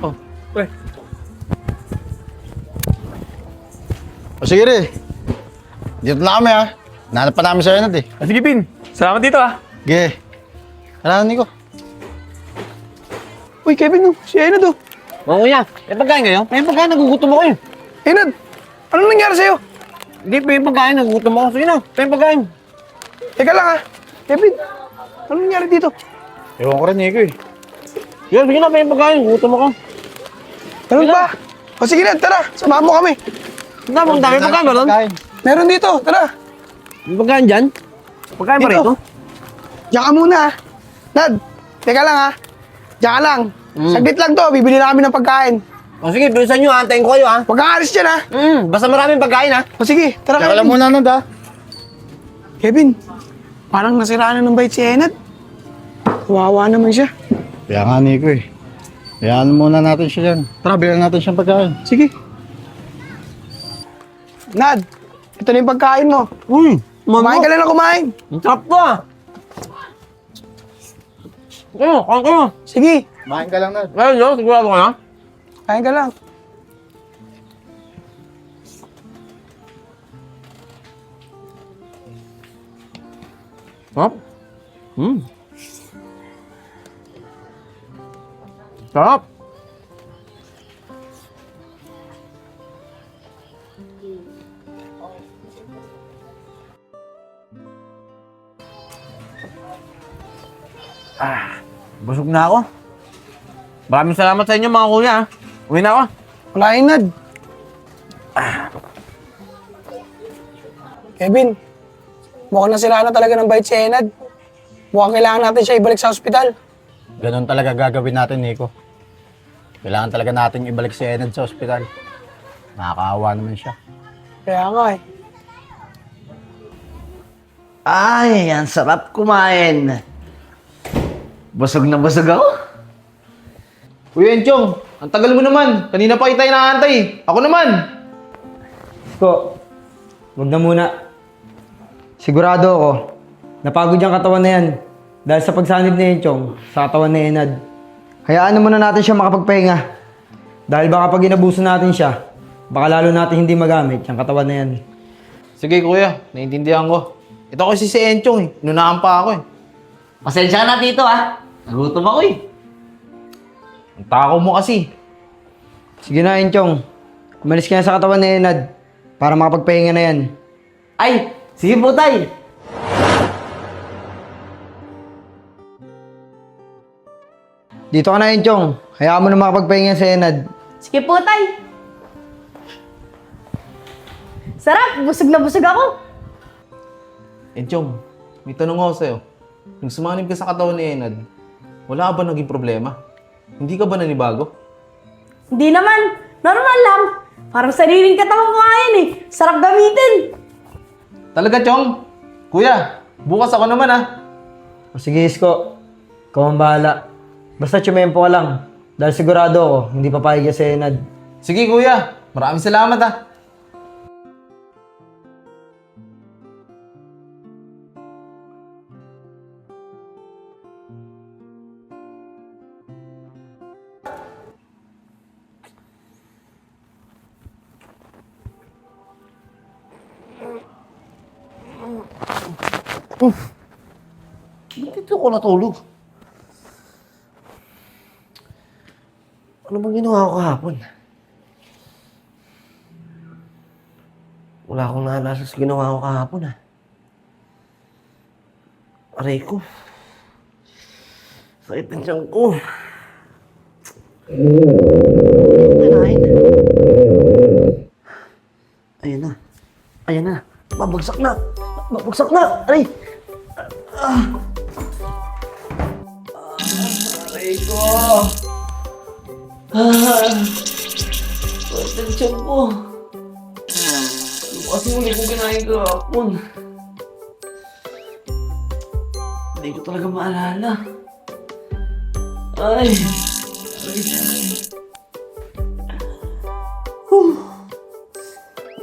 Speaker 8: Oh, pre.
Speaker 1: O sige, Re. Dito na kami ha. Nahanap pa namin sa Enad eh.
Speaker 8: Ah, sige, Bin. Salamat dito ah.
Speaker 1: Sige. Tara, Nico.
Speaker 2: Uy, Kevin, oh, si Enad oh.
Speaker 3: Oo kuya, may pagkain kayo? May pagkain, nagugutom ako eh.
Speaker 2: Enad, anong nangyari sa'yo?
Speaker 3: Hindi, may pagkain, nagugutom ako. Sige na, may pagkain.
Speaker 2: Teka lang ah. Kevin, anong nangyari dito?
Speaker 1: Ewan ko rin, Nico eh.
Speaker 3: Sige na, may pagkain, nagugutom ako.
Speaker 2: Ganun ba? O sige na, tara. Samahan mo kami.
Speaker 3: Hindi, ang dami pagkain ba doon?
Speaker 2: Meron dito, tara.
Speaker 3: May pagkain dyan? Pagkain pa
Speaker 2: Dito.
Speaker 3: rito?
Speaker 2: Diyan ka muna ah. Nad, teka lang ah. Diyan ka lang. Saglit lang to, bibili na kami ng pagkain.
Speaker 3: O sige, bilisan nyo, antayin ko kayo ah.
Speaker 2: Huwag kang alis dyan ah.
Speaker 3: Basta maraming pagkain ah.
Speaker 2: O sige, tara
Speaker 1: Teka lang
Speaker 2: Kevin.
Speaker 1: muna, Nod ha.
Speaker 2: Kevin, parang nasiraan na ng bait si Enad. Kawawa naman siya.
Speaker 1: Kaya nga, Nico eh. Kaya muna natin siya dyan. Tara, bilang natin siyang pagkain.
Speaker 2: Sige. Nad, ito na yung pagkain mo. Kumain ka lang na kumain.
Speaker 3: Ang sarap to ah. Kayo.
Speaker 2: Sige,
Speaker 1: Kumain ka lang, Nod.
Speaker 3: Ngayon nyo, sigurado ka na?
Speaker 2: kain ka lang.
Speaker 3: Sarap. Sarap. Busog na ako. Maraming salamat sa inyo mga kuya. ah. Uwi na ako.
Speaker 2: Wala yun, Nad. Kevin, mukhang nasiraan na talaga ng bait si Enad. Mukhang kailangan natin siya ibalik sa ospital.
Speaker 1: Ganun talaga gagawin natin, Nico. Kailangan talaga natin ibalik si Enad sa ospital. Nakakaawa naman siya.
Speaker 2: Kaya nga eh.
Speaker 3: Ay, ang sarap kumain. Busog na busog ako.
Speaker 6: Uy, Enchong, ang tagal mo naman. Kanina pa kita inaantay. Ako naman.
Speaker 5: Ko, wag na muna. Sigurado ako, napagod yung katawan na yan. Dahil sa pagsanib ni Enchong sa katawan ni Enad. Hayaan na muna natin siya makapagpahinga. Dahil baka pag inabuso natin siya, baka lalo natin hindi magamit yung katawan na yan.
Speaker 6: Sige kuya, naiintindihan ko. Ito kasi si Enchong eh. Inunahan pa ako eh.
Speaker 3: Pasensya ka na, Tito, ah. Nagutom ako eh.
Speaker 6: Ang takaw mo kasi.
Speaker 5: Sige na, Enchong. Umalis ka na sa katawan ni Enad para makapagpahinga na yan.
Speaker 3: Ay, sige po, Tay.
Speaker 5: Dito ka na, Enchong. Hayaan mo na makapagpahinga si Enad.
Speaker 4: Sige po, tay. Sarap, busog na busog ako.
Speaker 6: Enchong, may tanong ako sa'yo. Nung sumanib ka sa katawan ni Enad, wala ka ba naging problema? Hindi ka ba nanibago?
Speaker 4: Hindi naman, normal lang. Parang sariling katawan ko nga yan eh. Sarap gamitin.
Speaker 6: Talaga, Chong? Kuya, bukas ako naman ah.
Speaker 5: O sige, Isko. Ikaw ang bahala. Basta tsumempo ka lang. Dahil sigurado ako, hindi papayag si Enad.
Speaker 6: Sige, kuya. Maraming salamat ah.
Speaker 3: Ba't dito ako natulog? Ano bang ginawa ko kahapon? Wala akong naalala sa ginawa ko kahapon, ah. Aray ko. Sakit ng tiyan ko. Kinain. Ayan na. Ayan na. Babagsak na. Babagsak na. Aray. Aray ko. Sakit ng tiyan ko. Ano kasi muli kong kinain kahapon? Hindi ko talaga maalala. Ay.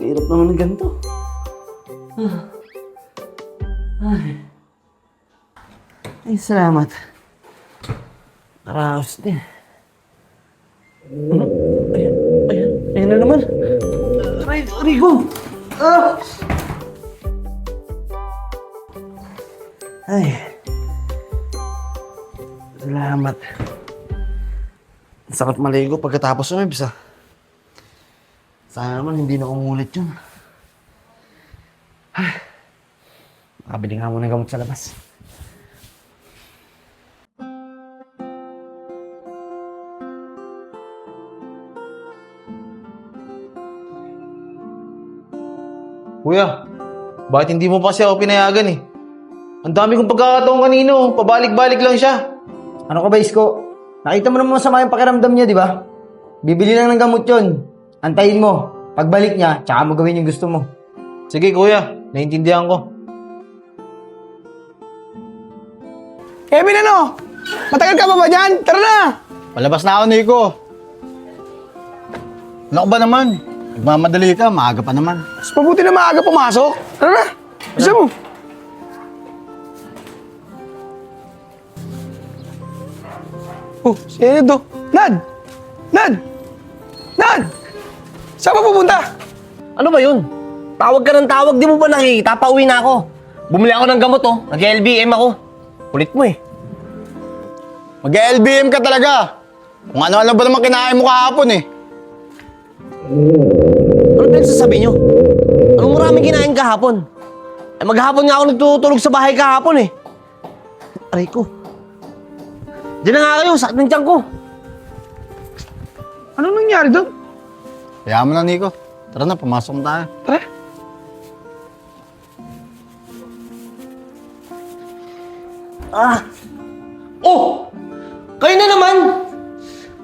Speaker 3: Hirap naman ng ganito. Ay, salamat. Naraos din. Ayan na naman. Aray ko. Ay. Salamat. Ang sakit maligo pagkatapos umibs, ah. Sana naman hindi na umulit yun. Ay. Makabili nga muna ng gamot sa labas.
Speaker 6: Kuya, bakit hindi mo pa siya ako pinayagan eh? Ang dami kong pagkakataon kanino. Pabalik-balik lang siya.
Speaker 5: Ano ka ba, Isko? Nakita mo naman masama yung pakiramdam niya, di ba? Bibili lang ng gamot yun. Antayin mo. Pagbalik niya, tsaka mo gawin yung gusto mo.
Speaker 6: Sige kuya, naiintindihan ko.
Speaker 2: Kevin, ano? Matagal ka pa ba dyan? Tara na!
Speaker 1: Palabas na ako, Nico. Ano ba naman? Nagmamadali ka, maaga pa naman.
Speaker 2: Mas mabuti na maaga pumasok. Tara na! Isa mo! Oh, si Enad oh. Nad! Nad! Nad! Saan ka pupunta?
Speaker 3: Ano ba yun? Tawag ka ng tawag, di mo ba nakikita? Pauwi na ako. Bumili ako ng gamot, oh. Nag-LBM ako. Kulit mo eh.
Speaker 1: Mag-LBM ka talaga. Kung ano-ano ba naman kinain mo kahapon eh.
Speaker 3: Ano ba yung sasabihin nyo? Anong maraming kinain kahapon? Eh, maghapon nga ako nagtutulog sa bahay kahapon eh. Aray ko. Diyan na nga kayo, sakit ng tiyan ko.
Speaker 2: Anong nangyari doon?
Speaker 1: Kaya mo na, Nico. Tara na, pumasok na tayo.
Speaker 2: Tara.
Speaker 3: Ah! Oh! Kayo na naman!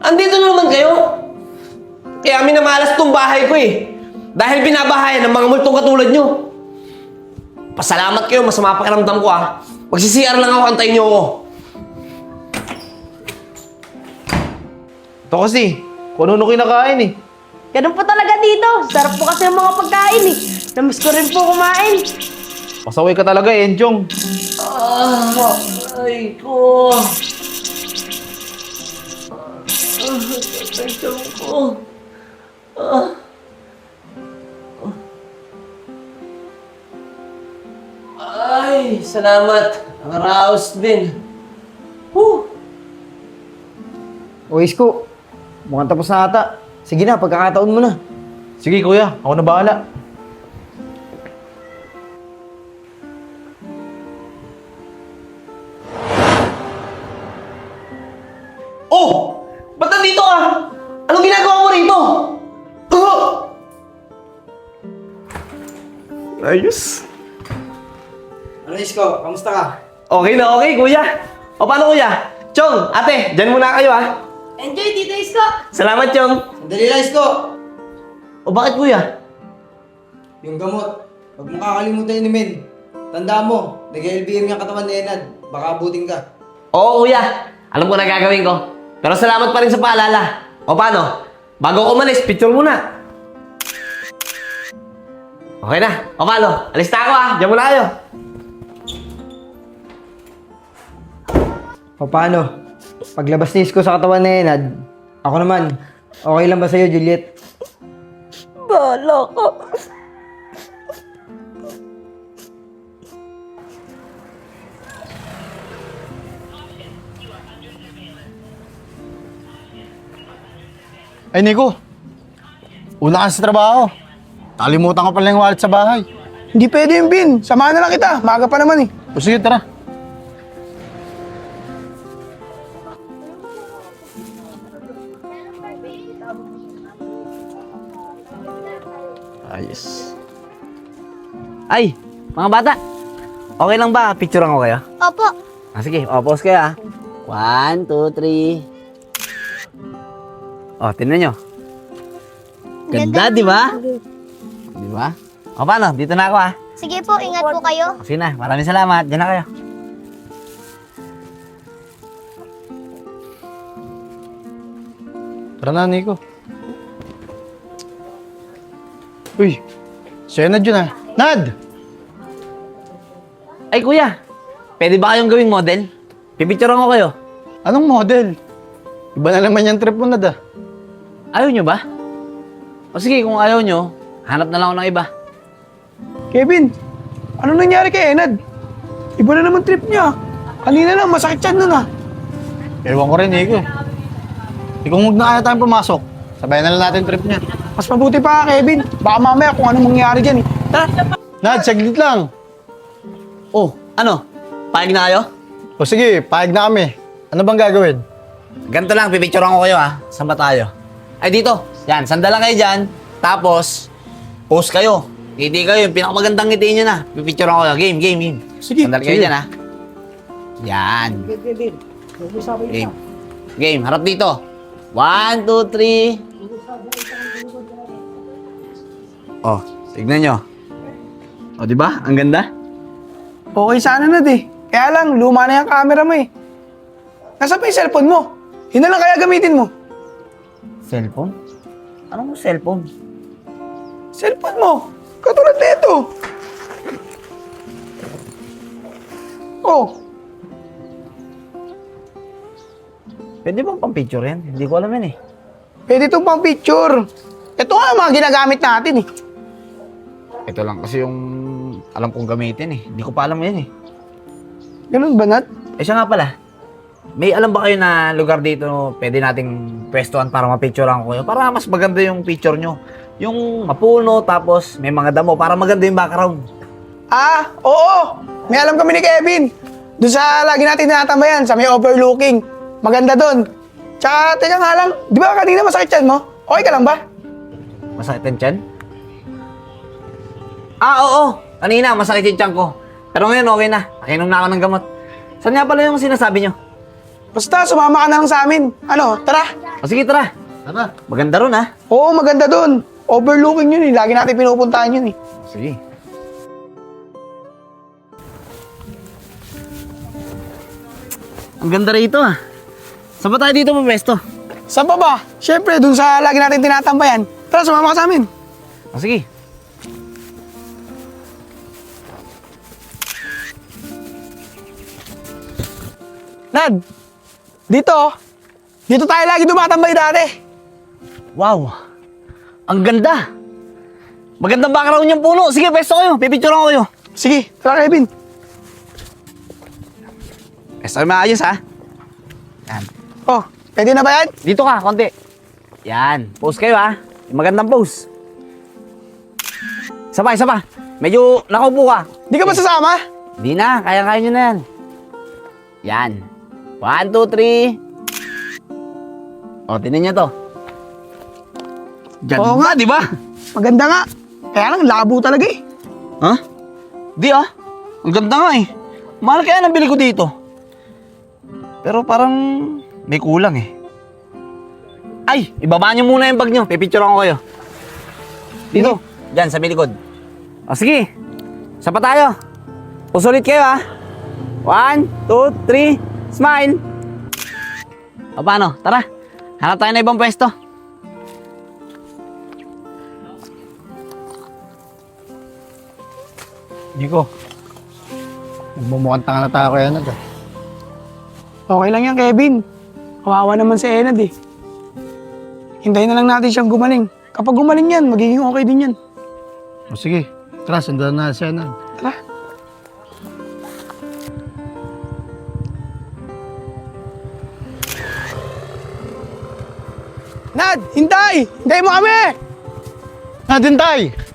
Speaker 3: Andito na naman kayo! Kaya minamalas tong bahay ko eh. Dahil binabahayan ng mga multong katulad nyo. Pasalamat kayo, masama pakiramdam ko ah. Magsisiyar lang ako, antayin nyo ako.
Speaker 6: Ito kasi, kung ano kinakain eh.
Speaker 4: Ganun po talaga dito. Sarap po kasi ng mga pagkain eh. Namiss ko rin po kumain.
Speaker 6: Pasaway ka talaga eh, Enchong.
Speaker 3: Ay ko. Atensyon ko. Ay. Uy, salamat. Nakaraos din. Whew.
Speaker 5: O Isko, mukhang tapos na ata. Sige na, pagkakataon mo na.
Speaker 6: Sige kuya, ako na bahala.
Speaker 3: Oh! Ba't nandito ka? Anong ginagawa mo rito? Ayos.
Speaker 5: Ano Isko, kamusta ka?
Speaker 3: Okay na okay, kuya. O paano, kuya? Chong, ate, dyan muna kayo, ha?
Speaker 4: Enjoy, Tito Isko!
Speaker 3: Salamat, Chong.
Speaker 5: Sandali lang Isko!
Speaker 3: O bakit, kuya?
Speaker 5: Yung gamot, huwag mo kakalimutan inumin. Tandaan mo, nag-LBM yung katawan ni Enad. Baka abutin ka.
Speaker 3: Oo, kuya. Alam ko na gagawin ko. Pero salamat pa rin sa paalala. O paano? Bago ko umalis, picture muna. Okay na. O paano? Alis na ako, ha? Diyan muna kayo.
Speaker 5: O paano? Paglabas ni Isko sa katawan ni Enad, ako naman, okay lang ba sa'yo, Juliet?
Speaker 4: Bahala ka.
Speaker 1: Ay, Nico. Una ka sa trabaho. Nakalimutan ko pala yung wallet sa bahay.
Speaker 2: Hindi pwede yung Bin. Samahan na lang kita. Maaga pa naman eh.
Speaker 1: O sige, tara.
Speaker 3: Ayos. Ay, mga bata. Okay lang ba? Picturean ko kayo?
Speaker 4: Opo.
Speaker 3: Sige, pause kayo, ha? 1, 2, 3. Oh, tingnan nyo. Ganda, di ba? Di ba? O, paano? Dito na ako, ha?
Speaker 9: Sige po, ingat po kayo.
Speaker 3: Sige na, maraming salamat. Diyan na kayo.
Speaker 1: Tara na, Nico. Uy, si Nad yun ah. Nad!
Speaker 3: Ay, kuya. Pwede ba kayong gawing model? Pipicturean ko kayo.
Speaker 1: Anong model? Iba na naman yung trip mo, Nad ah.
Speaker 3: Ayaw nyo ba? O sige, kung ayaw nyo, hanap na lang ako ng iba.
Speaker 2: Kevin, ano nangyari kay Enad? Iba na naman trip niya. Kanina lang, masakit siya nun ah.
Speaker 1: Ewan ko rin, Nico. Kung huwag na kaya tayong pumasok, sabayan na lang natin trip niya.
Speaker 2: Mas mabuti pa Kevin. Baka mamaya kung anong mangyari dyan eh. Tara!
Speaker 1: Nad, saglit lang.
Speaker 3: Oh, ano? Payag na kayo?
Speaker 1: O sige, pahig na kami. Ano bang gagawin?
Speaker 3: Ganito lang, pipicturean ko kayo, ha? Saan ba tayo? Ay, dito. Yan, sandal lang kayo dyan. Tapos, pose kayo. Ngiti kayo, yung pinakamagandang ngitiin nyo na. Pipicturean ko kayo. Game, game, game.
Speaker 2: Sige,
Speaker 3: Sandal kayo
Speaker 2: sige.
Speaker 3: dyan, ha? Yan. Game. Game, harap dito. 1, 2, 3. Oh, tignan nyo. O, di ba? Ang ganda.
Speaker 2: Okay sana Nad eh. Kaya lang, luma na yung camera mo eh. Nasaan pa yung cellphone mo? Yun na lang kaya gamitin mo.
Speaker 3: Cellphone? Anong cellphone?
Speaker 2: Cellphone mo. Katulad na ito. Oh,
Speaker 3: Pwede bang pang-picture yan? Hindi ko alam yan, eh.
Speaker 2: pwede itong pang picture. Ito nga ang mga ginagamit natin eh.
Speaker 3: Ito lang kasi yung alam kong gamitin, eh. Hindi ko pa alam yan, eh.
Speaker 2: Ganun ba Nad?
Speaker 3: Eh, siya nga pala. May alam ba kayo na lugar dito pwede nating pwestuhan para mapicturean ko kayo? Para mas maganda yung picture nyo. Yung mapuno, tapos may mga damo para maganda yung background.
Speaker 2: Ah, oo. May alam kami ni Kevin. Doon sa lagi natin tinatambayan, sa may overlooking. Maganda doon. Tsaka, teka nga lang, di ba kanina masakit yan mo? Okay ka lang ba?
Speaker 3: Masakit yung tiyan? Ah, oo. Kanina, masakit yung tiyan ko. Pero ngayon, okay na. Nakinom na ako ng gamot. Saan nga pala yung sinasabi nyo?
Speaker 2: Basta, sumama ka na lang sa amin. Ano, tara.
Speaker 3: O sige, tara.
Speaker 1: Tara.
Speaker 3: Maganda ron, ha?
Speaker 2: Oo, maganda doon. Overlooking yun eh. Lagi natin pinupuntahan yun eh.
Speaker 3: Sige. Ang ganda rito, ah. Saan ba tayo dito mapesto?
Speaker 2: Saan pa ba? Siyempre, doon sa lagi natin tinatambayan. Tara, sumama ka sa amin.
Speaker 3: O sige.
Speaker 2: Nad, dito. Dito tayo lagi tumatambay dati.
Speaker 3: Wow! Ang ganda! Magandang background yung puno. Sige, pesto kayo. Pipicturean ko kayo.
Speaker 2: Sige, tara Kevin.
Speaker 3: Pwesto kayo maayos, ha? Yan.
Speaker 2: Oh, pwede na ba yan?
Speaker 3: Dito ka, konti. Yan. Pose kayo, ha? Yung magandang pose. Isa pa. Medyo nakaupo ka.
Speaker 2: Di ka ba sasama?
Speaker 3: Di na, kaya-kaya nyo na yan. Yan. 1, 2, 3. O, tinan nyo to. Ganda,
Speaker 2: Oo nga.
Speaker 3: di ba?
Speaker 2: Maganda nga. Kaya lang, labo talaga eh.
Speaker 3: Ha? Di Ang ganda nga eh. Mahal kaya nabili ko dito. Pero parang may kulang eh. Ay, ibaba nyo muna yung bag nyo. Pipicturean ko kayo. Dito. Diyan, sa may likod. O sige. Isa pa tayo. Usulit kayo ha. 1, 2, 3. Smile. O paano? Tara. Hanap tayo na ibang pwesto.
Speaker 1: Nico, nagmumukhang tanga na tayo kaya Enad.
Speaker 2: Okay lang yan, Kevin. Kawawa naman si Enad eh. Hintayin na lang natin siyang gumaling. Kapag gumaling yan, magiging okay din yan.
Speaker 1: O sige, tara, sundan na si Enad.
Speaker 2: Tara. Nad, hintay! Hintay mo kami!
Speaker 1: Nadintay!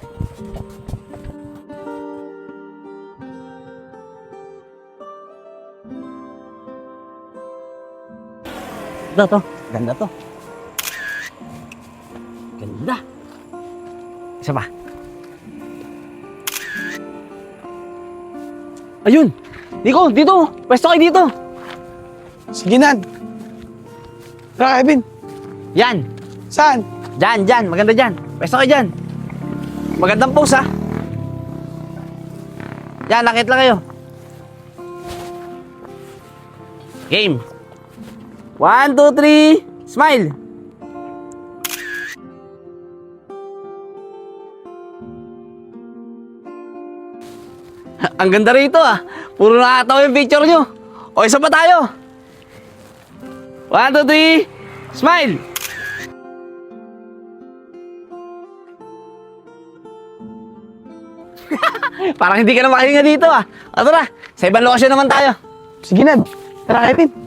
Speaker 3: Ito. Ganda to. Ganda. Isa pa. Ayun! Nico, dito! Pwesto kayo dito!
Speaker 2: Sige, Nad. Tara, Kevin.
Speaker 3: Yan!
Speaker 2: Saan?
Speaker 3: Dyan! Maganda dyan! Pwesto kayo dyan! Magandang pose, ha? Yan, nakit lang kayo. Game! 1, 2, 3, smile! Ang ganda rito ah. Puro nakakatawa yung picture nyo. O, isa pa tayo. 1, 2, 3, smile! Parang hindi ka na makahinga dito ah. O tara, sa ibang lokasyon naman tayo.
Speaker 2: Sige, Nad. Tara, Kevin.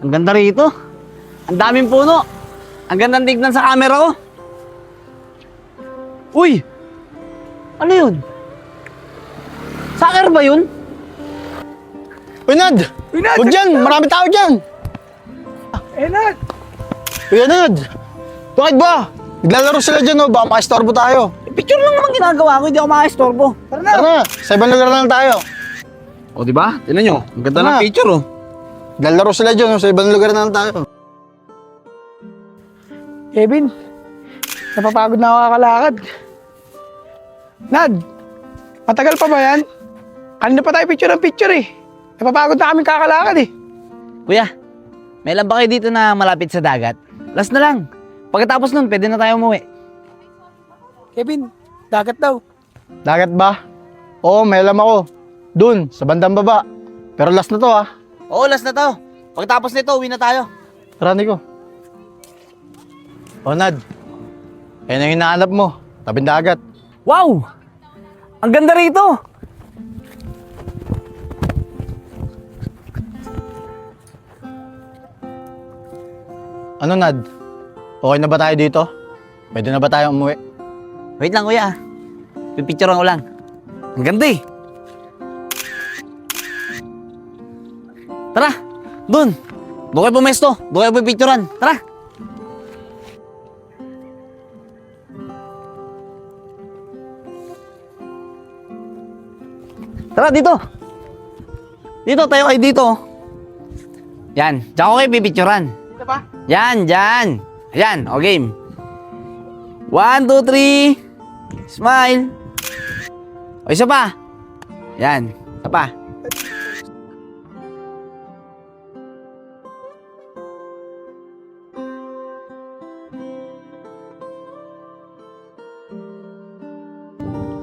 Speaker 3: Ang ganda rito. Ang daming puno. Ang gandang tignan sa camera ko. Uy! Ano yun? Soccer ba yun?
Speaker 1: Uy, Nad! Huwag dyan! Marami tao dyan!
Speaker 2: Nad!
Speaker 1: Uy, Enad! Bakit ba? Naglalaro sila dyan, oh. Baka makaistorbo tayo.
Speaker 3: Picture lang naman ginagawa ko, hindi ako makakastorbo.
Speaker 1: Tara na! Sa ibang lugar na lang tayo.
Speaker 3: O, di ba? Tingnan nyo. Ang ganda
Speaker 1: Tara.
Speaker 3: ng picture, oh.
Speaker 1: Naglalaro sila dyan, oh. Sa ibang lugar na lang tayo.
Speaker 2: Kevin, napapagod na ako kakalakad. Nad, matagal pa ba yan? Kanina pa tayo picture eh. Napapagod na kami kakalakad eh.
Speaker 3: Kuya, may alam ba kayo dito na malapit sa dagat? Last na lang. Pagkatapos nun, pwede na tayo umuwi.
Speaker 2: Kevin, dagat daw.
Speaker 1: Dagat ba? Oo, may alam ako. Dun, sa bandang baba. Pero last na to, ah.
Speaker 3: Oo, last na to. Pagkatapos nito, uwi na tayo.
Speaker 1: Tara, Nico. O, Nad. Ayun ang hinahanap mo. Tabing dagat.
Speaker 3: Wow! Ang ganda rito!
Speaker 1: Ano, Nad? Okay na ba tayo dito? Pwede na ba tayo umuwi?
Speaker 3: Wait lang, kuya. Pipicturean ko lang. Ang ganda eh. Tara, dun. Doon kayo pumesto. Doon kayo pipicturean. Tara. Tara, dito. Dito, tayo kayo dito. Yan, diyan ko kayo pipicturean.
Speaker 2: Dito ba?
Speaker 3: Yan, dyan. Ayan, o game. 1, 2, 3. Smile. O, isa pa. Yan, isa pa.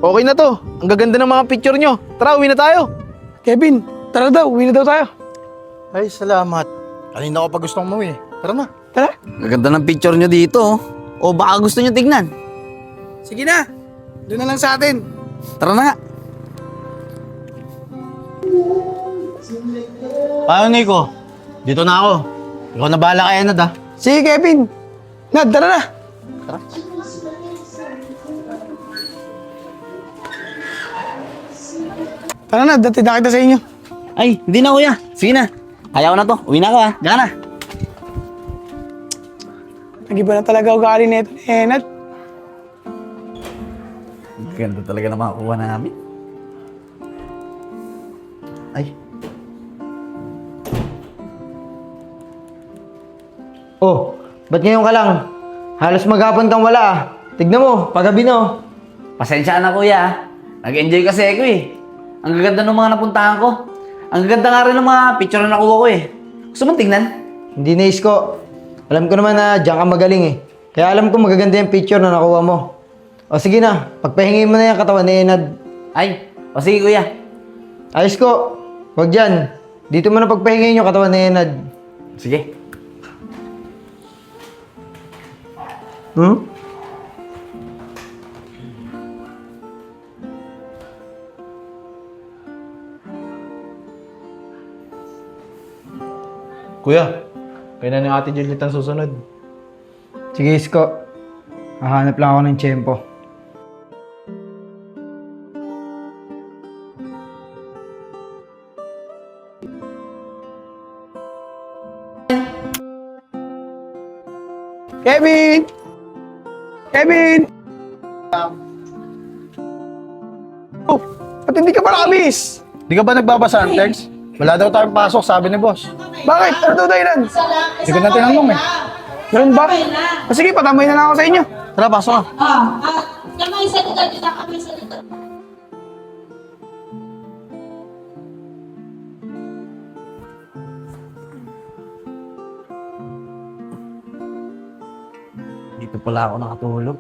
Speaker 6: Okay na to. Ang gaganda ng mga picture nyo. Tara, uwi na tayo.
Speaker 2: Kevin, tara daw, uwi na daw tayo.
Speaker 1: Ay, salamat. Kanina ko pa gustong umuwi. Tara na.
Speaker 2: Tara.
Speaker 3: Maganda ng picture nyo dito. O baka gusto nyo tignan.
Speaker 2: Sige na. Doon na lang sa atin. Tara na nga.
Speaker 1: Paano, Nico? Dito na ako. Ikaw na bahala kay Enad, ah.
Speaker 2: Sige, Kevin. Nad, tara na. Tara na, dati na kita sa inyo.
Speaker 3: Ay, hindi na kuya. Sige na. Ayaw na to. Uwi na ako ha. Diyan ka na.
Speaker 2: Nag-iba na talaga ugali nito ni Enad.
Speaker 3: Ganda talaga na makakuha namin. Ay.
Speaker 5: Oh, ba't ngayon ka lang? Halos maghapon kang wala ah. Tignan mo, paggabi na oh.
Speaker 3: Pasensya na kuya ha. Nag-enjoy kasi ako eh. Ang gaganda ng mga napuntahan ko. Ang gaganda nga rin ng mga picture na nakuha ko eh. Gusto mong tingnan?
Speaker 5: Hindi na isko. Alam ko naman na diyan ka magaling eh. Kaya alam ko magaganda yung picture na nakuha mo. O sige na, pagpahingin mo na yung katawan ni Enad.
Speaker 3: Ay, o sige kuya.
Speaker 5: Ayos ko. Huwag dyan. Dito mo na pagpahingin yung katawan ni Enad.
Speaker 3: Sige.
Speaker 5: Hmm?
Speaker 6: Kuya, kailan yung ate Juliet ang susunod?
Speaker 5: Sige isko. Hahanap lang ako ng tiyempo.
Speaker 2: Kevin! Kevin! Oh, ba't hindi ka pa nakabis?
Speaker 1: Di ka ba nagbabasa ang text? Wala daw tayong pasok, sabi ni boss.
Speaker 2: Bakit? Ano daw dahilan?
Speaker 1: Hindi ko na tinanong eh.
Speaker 2: Ganun ba? O sige, patambay na lang ako sa inyo.
Speaker 1: Tara, pasok ka.
Speaker 9: Kamay sa likod, kamay sa likod.
Speaker 3: Dito pala ako nakatulog.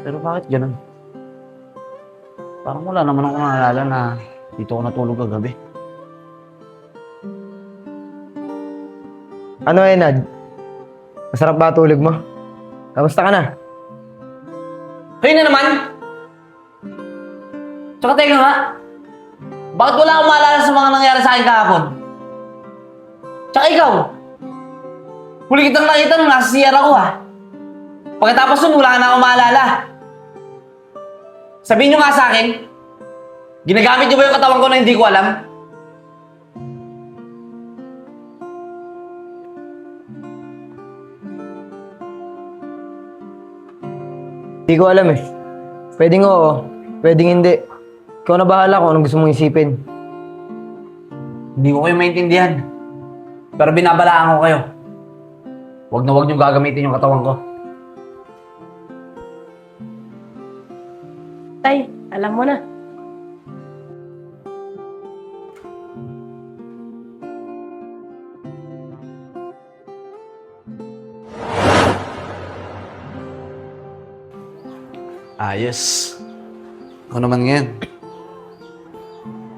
Speaker 3: Pero bakit ganun? Parang wala naman ako naalala na dito ako natulog kagabi.
Speaker 5: Ano Enad? Masarap ba tulog mo? Kamusta ka na?
Speaker 3: Kayo na naman! Tsaka teka nga, bakit wala akong maalala sa mga nangyari sa akin kahapon? Tsaka ikaw, huli kitang nakita nung nasa CR ako ha. Pagkatapos nun, wala na akong maalala. Sabihin nyo nga sa akin, ginagamit nyo ba yung katawan ko na hindi ko alam?
Speaker 5: Hindi ko alam eh. Pwedeng oo, pwedeng hindi. Ikaw na bahala kung anong gusto mong isipin.
Speaker 3: Hindi ko kayo maintindihan. Pero binabalaan ko kayo. Huwag na huwag nyo gagamitin yung katawan ko.
Speaker 4: Tay, alam mo na.
Speaker 3: Ayos. Ako naman ngayon.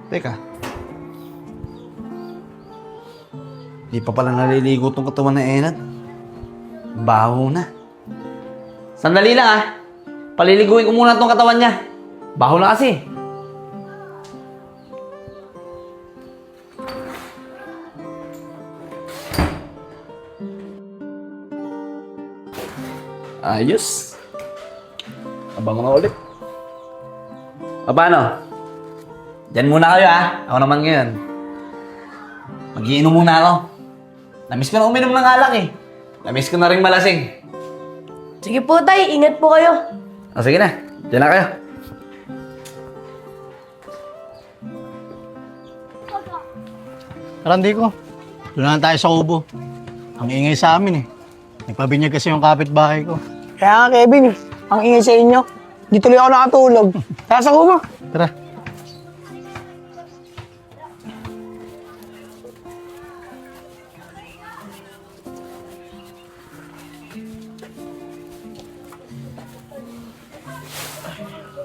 Speaker 3: Teka. Di pa pala naliligo tong katawan na Enad. Baho na. Sandali lang ah. Paliliguin ko muna tong katawan niya. Baho na kasi. Ayos. Abang na ulit. O paano? Diyan muna kayo ha. Ako naman ngayon. Mag-iinom muna ako. Namiss ko na uminom ng alak eh. Namiss ko na rin malasing.
Speaker 4: Sige po, tay. Ingat po kayo.
Speaker 3: O sige na. Diyan na kayo.
Speaker 1: Tara, ko. Doon na lang tayo sa kubo. Ang ingay sa amin eh. Nagpabinyag kasi yung kapitbahay ko.
Speaker 2: Kaya nga, Kevin, ang ingay sa inyo. Di tuloy ako nakatulog. Kaya sa kubo.
Speaker 1: Tara.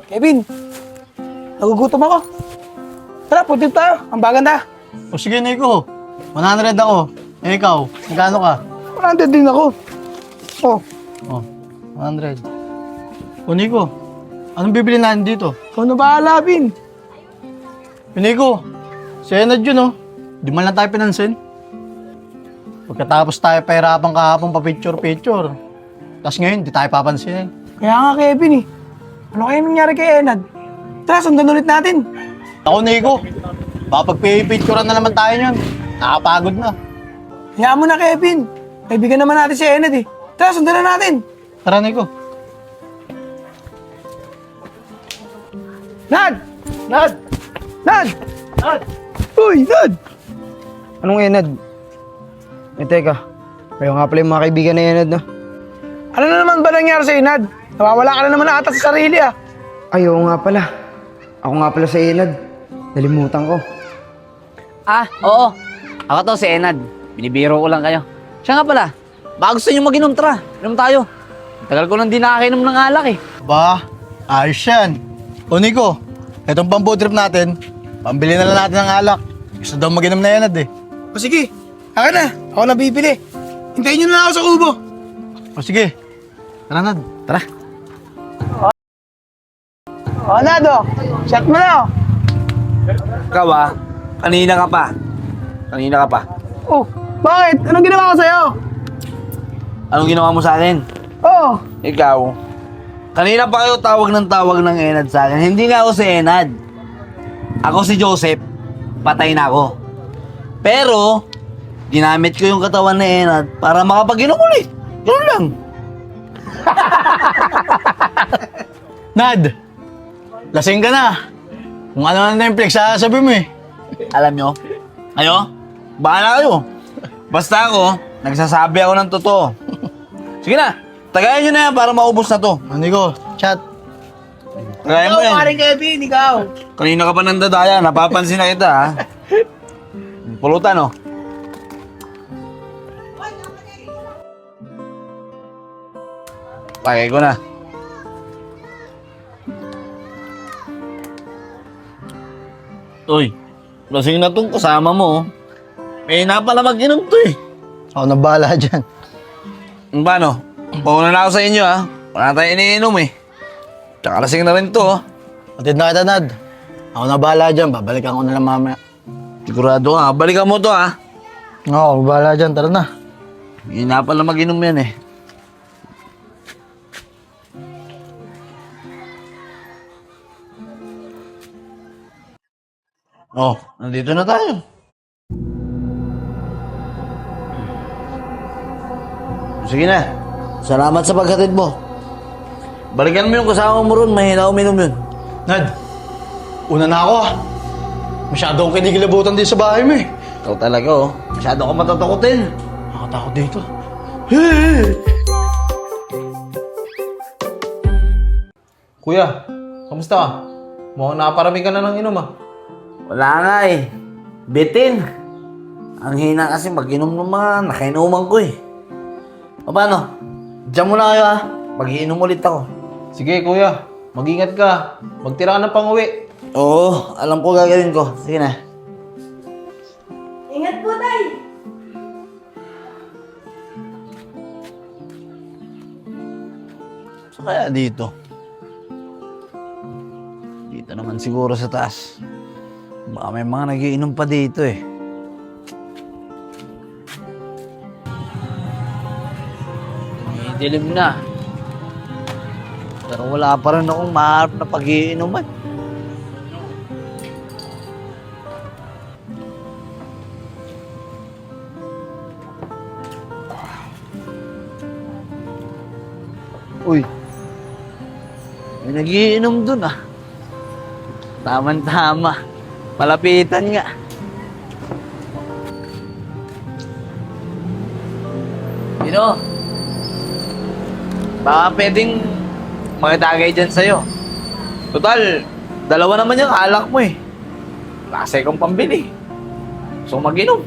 Speaker 2: Kevin, nagugutom ako. Tara, putin tayo. Ang baganda.
Speaker 1: O sige, Nico. 100 ako. Eh, ikaw, magkano ka?
Speaker 2: 100 din ako. Oh,
Speaker 1: Oh, 100. O Nico, anong bibili natin dito?
Speaker 2: Ikaw na bahala, Bin.
Speaker 1: Nico, si Enad yun, oh. Di man lang tayo pinansin. Pagkatapos tayo pahirapan kahapon pa picture-picture. Tapos ngayon, di tayo papansinin.
Speaker 2: Kaya nga, Kevin eh. Ano kaya nangyari kay Enad? Tara, sundan ulit natin.
Speaker 1: Ako, Nico, baka pagpipicturean na naman tayo yun. Nakapagod na.
Speaker 2: Hayaan mo na, Kevin. Kaibigan naman natin si Enad eh. Tara, sundan na natin.
Speaker 1: Tara, Nico.
Speaker 2: Nad! Nad! Nad! Nad! Uy, Nad!
Speaker 5: Anong Enad? Eh, teka. Kayo nga pala yung mga kaibigan na Enad, no?
Speaker 2: Ano na naman ba nangyari sa Nad? Nawawala ka na naman ata sa sarili ah.
Speaker 5: Ay, oo nga pala. Ako nga pala sa Enad. Nalimutan ko.
Speaker 3: Ah, oo. Ako to si Enad. Binibiro ko lang kayo. Siya nga pala, baka gusto nyo mag-inom, tara. Inom tayo. Tagal ko nang di nakakainom ng alak eh.
Speaker 1: Ba, ayos yan. O Nico, itong pambood trip natin, pambili na lang natin ng alak. Gusto daw mag-inom na Enad eh.
Speaker 2: O sige, akin na. Ako na bibili. Hintayin nyo na ako sa kubo.
Speaker 1: O sige, tara Nad.
Speaker 3: Tara.
Speaker 2: O, Nad oh. Shot mo na oh.
Speaker 3: Ikaw ah, kanina ka pa. Kanina ka pa.
Speaker 2: Oh, bakit? Anong ginawa ko sa'yo?
Speaker 3: Anong ginawa mo sa akin?
Speaker 2: Oh,
Speaker 3: Ikaw. Kanina pa kayo tawag ng Enad sa akin. Hindi nga ako si Enad. Ako si Joseph. Patay na ako. Pero, ginamit ko yung katawan ni Enad para makapag-inom ulit. Yun lang.
Speaker 1: Nad, lasing ka na. Kung ano na yung flex, sasabi mo eh.
Speaker 3: Alam nyo? Ayo? Bahala kayo. Basta ako, nagsasabi ako ng totoo. Sige na, tagayan nyo na yan para maubos na to.
Speaker 1: O Nico, chat.
Speaker 3: Tagayan mo yan.
Speaker 2: paring Kevin, ikaw.
Speaker 3: Kanina ka pa nandadaya, napapansin na kita ha. Pulutan oh. Pagay ko na. Uy, lasing na tong kasama mo. May na pala mag-inom to eh.
Speaker 1: Ako na bahala dyan.
Speaker 3: Paano? Pauna na ako sa inyo ha. Wala tayo iniinom eh. Tsaka lasing na rin to oh.
Speaker 1: Patid na kita, Nad. Ako na bahala dyan. Babalikan ko na lang mamaya.
Speaker 3: Sigurado ha, balikan mo to ha.
Speaker 1: Oo, bahala dyan. Tara na.
Speaker 3: Hindi na pala mag-inom yan eh. Oh, nandito na tayo. Sige na. Salamat sa paghatid mo. Balikan mo yung kasama mo ron, mahina uminom yun.
Speaker 1: Nad, una na ako ah. Masyado akong kinikilabutan din sa bahay mo eh.
Speaker 3: Ikaw talaga oh. Masyado ka matatakotin.
Speaker 1: Nakatakot dito.
Speaker 6: Kuya, kamusta ka? Mukhang nakaparami ka na ng inom ah.
Speaker 3: Wala nga eh. Bitin. Ang hina kasi mag-inom ng mga nakainuman ko eh. O paano? Diyan muna kayo ah. Mag-iinom ulit ako.
Speaker 6: Sige kuya, mag-ingat ka. Magtira ka ng pang-uwi.
Speaker 3: Oo, alam ko gagawin ko. Sige na.
Speaker 4: Ingat po, tay.
Speaker 3: So kaya dito? Dito naman siguro sa taas. Baka may mga nagiinom pa dito eh. Dilim na. Pero wala pa rin akong maharap na pag-iinuman. Uy. May nagiinom dun ah. Tama-tama. Palapitan nga. Pino, baka pwedeng makitagay dyan sa'yo. Total, dalawa naman yung alak mo eh. Lasa kong pambili. So mag-inom.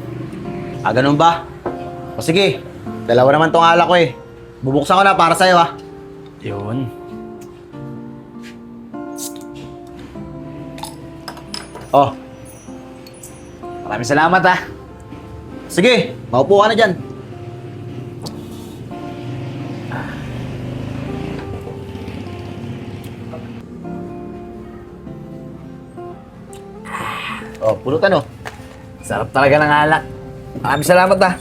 Speaker 1: Ah, ganun ba? O sige, dalawa naman tong alak ko eh. Bubuksan ko na para sa'yo ah.
Speaker 3: Yun.
Speaker 1: Oh,
Speaker 3: Maraming salamat ah.
Speaker 1: sige, maupo ka na dyan.
Speaker 3: Oh, pulutan oh. Sarap talaga ng alak. Maraming salamat ah.